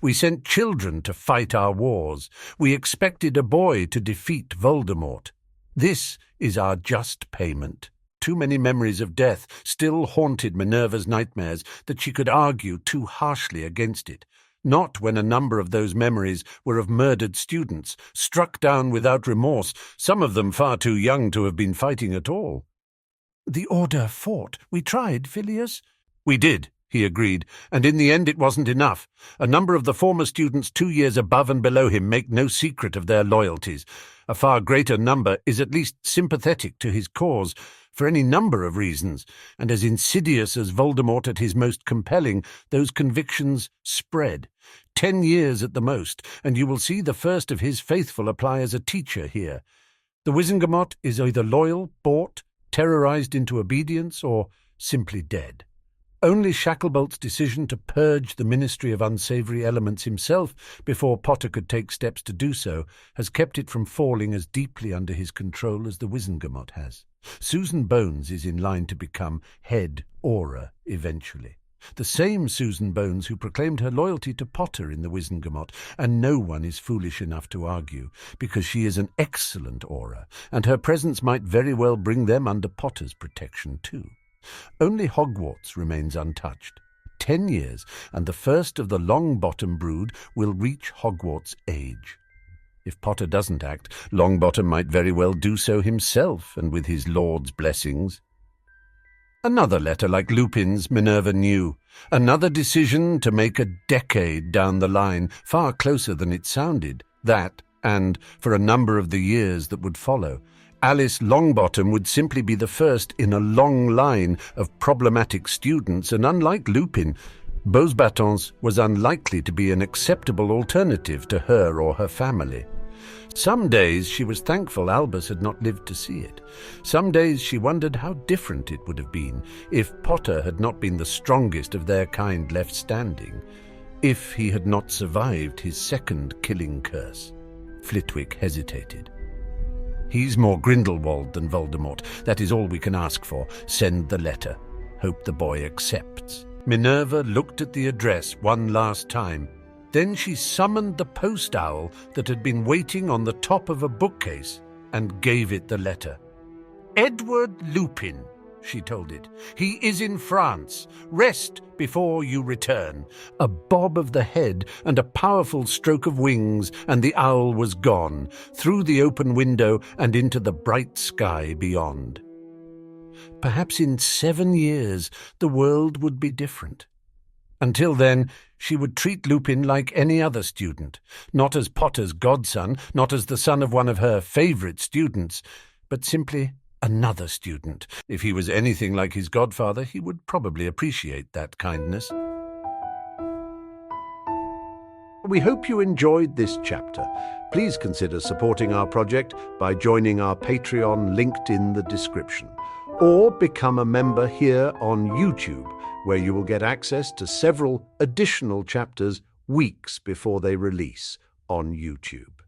We sent children to fight our wars. We expected a boy to defeat Voldemort. This is our just payment. Too many memories of death still haunted Minerva's nightmares that she could argue too harshly against it. Not when a number of those memories were of murdered students, struck down without remorse, some of them far too young to have been fighting at all. The Order fought. We tried, Phileas. We did, he agreed, and in the end it wasn't enough. A number of the former students 2 years above and below him make no secret of their loyalties. A far greater number is at least sympathetic to his cause, for any number of reasons, and as insidious as Voldemort at his most compelling, those convictions spread. 10 years at the most, and you will see the first of his faithful apply as a teacher here. The Wizengamot is either loyal, bought, terrorized into obedience, or simply dead. Only Shacklebolt's decision to purge the Ministry of Unsavory Elements himself before Potter could take steps to do so has kept it from falling as deeply under his control as the Wizengamot has. Susan Bones is in line to become head Auror eventually. The same Susan Bones who proclaimed her loyalty to Potter in the Wizengamot, and no one is foolish enough to argue, because she is an excellent Auror, and her presence might very well bring them under Potter's protection too. Only Hogwarts remains untouched. 10 years, and the first of the Longbottom brood will reach Hogwarts age. If Potter doesn't act, Longbottom might very well do so himself, and with his lord's blessings. Another letter like Lupin's, Minerva knew. Another decision to make a decade down the line, far closer than it sounded. That, and for a number of the years that would follow, Alice Longbottom would simply be the first in a long line of problematic students, and unlike Lupin, Beauxbatons was unlikely to be an acceptable alternative to her or her family. Some days she was thankful Albus had not lived to see it. Some days she wondered how different it would have been if Potter had not been the strongest of their kind left standing, if he had not survived his second killing curse. Flitwick hesitated. He's more Grindelwald than Voldemort. That is all we can ask for. Send the letter. Hope the boy accepts. Minerva looked at the address one last time. Then she summoned the post owl that had been waiting on the top of a bookcase and gave it the letter. Edward Lupin, she told it. He is in France. Rest before you return. A bob of the head and a powerful stroke of wings, and the owl was gone, through the open window and into the bright sky beyond. Perhaps in 7 years the world would be different. Until then, she would treat Lupin like any other student, not as Potter's godson, not as the son of one of her favourite students, but simply another student. If he was anything like his godfather, he would probably appreciate that kindness. We hope you enjoyed this chapter. Please consider supporting our project by joining our Patreon linked in the description, or become a member here on YouTube, where you will get access to several additional chapters weeks before they release on YouTube.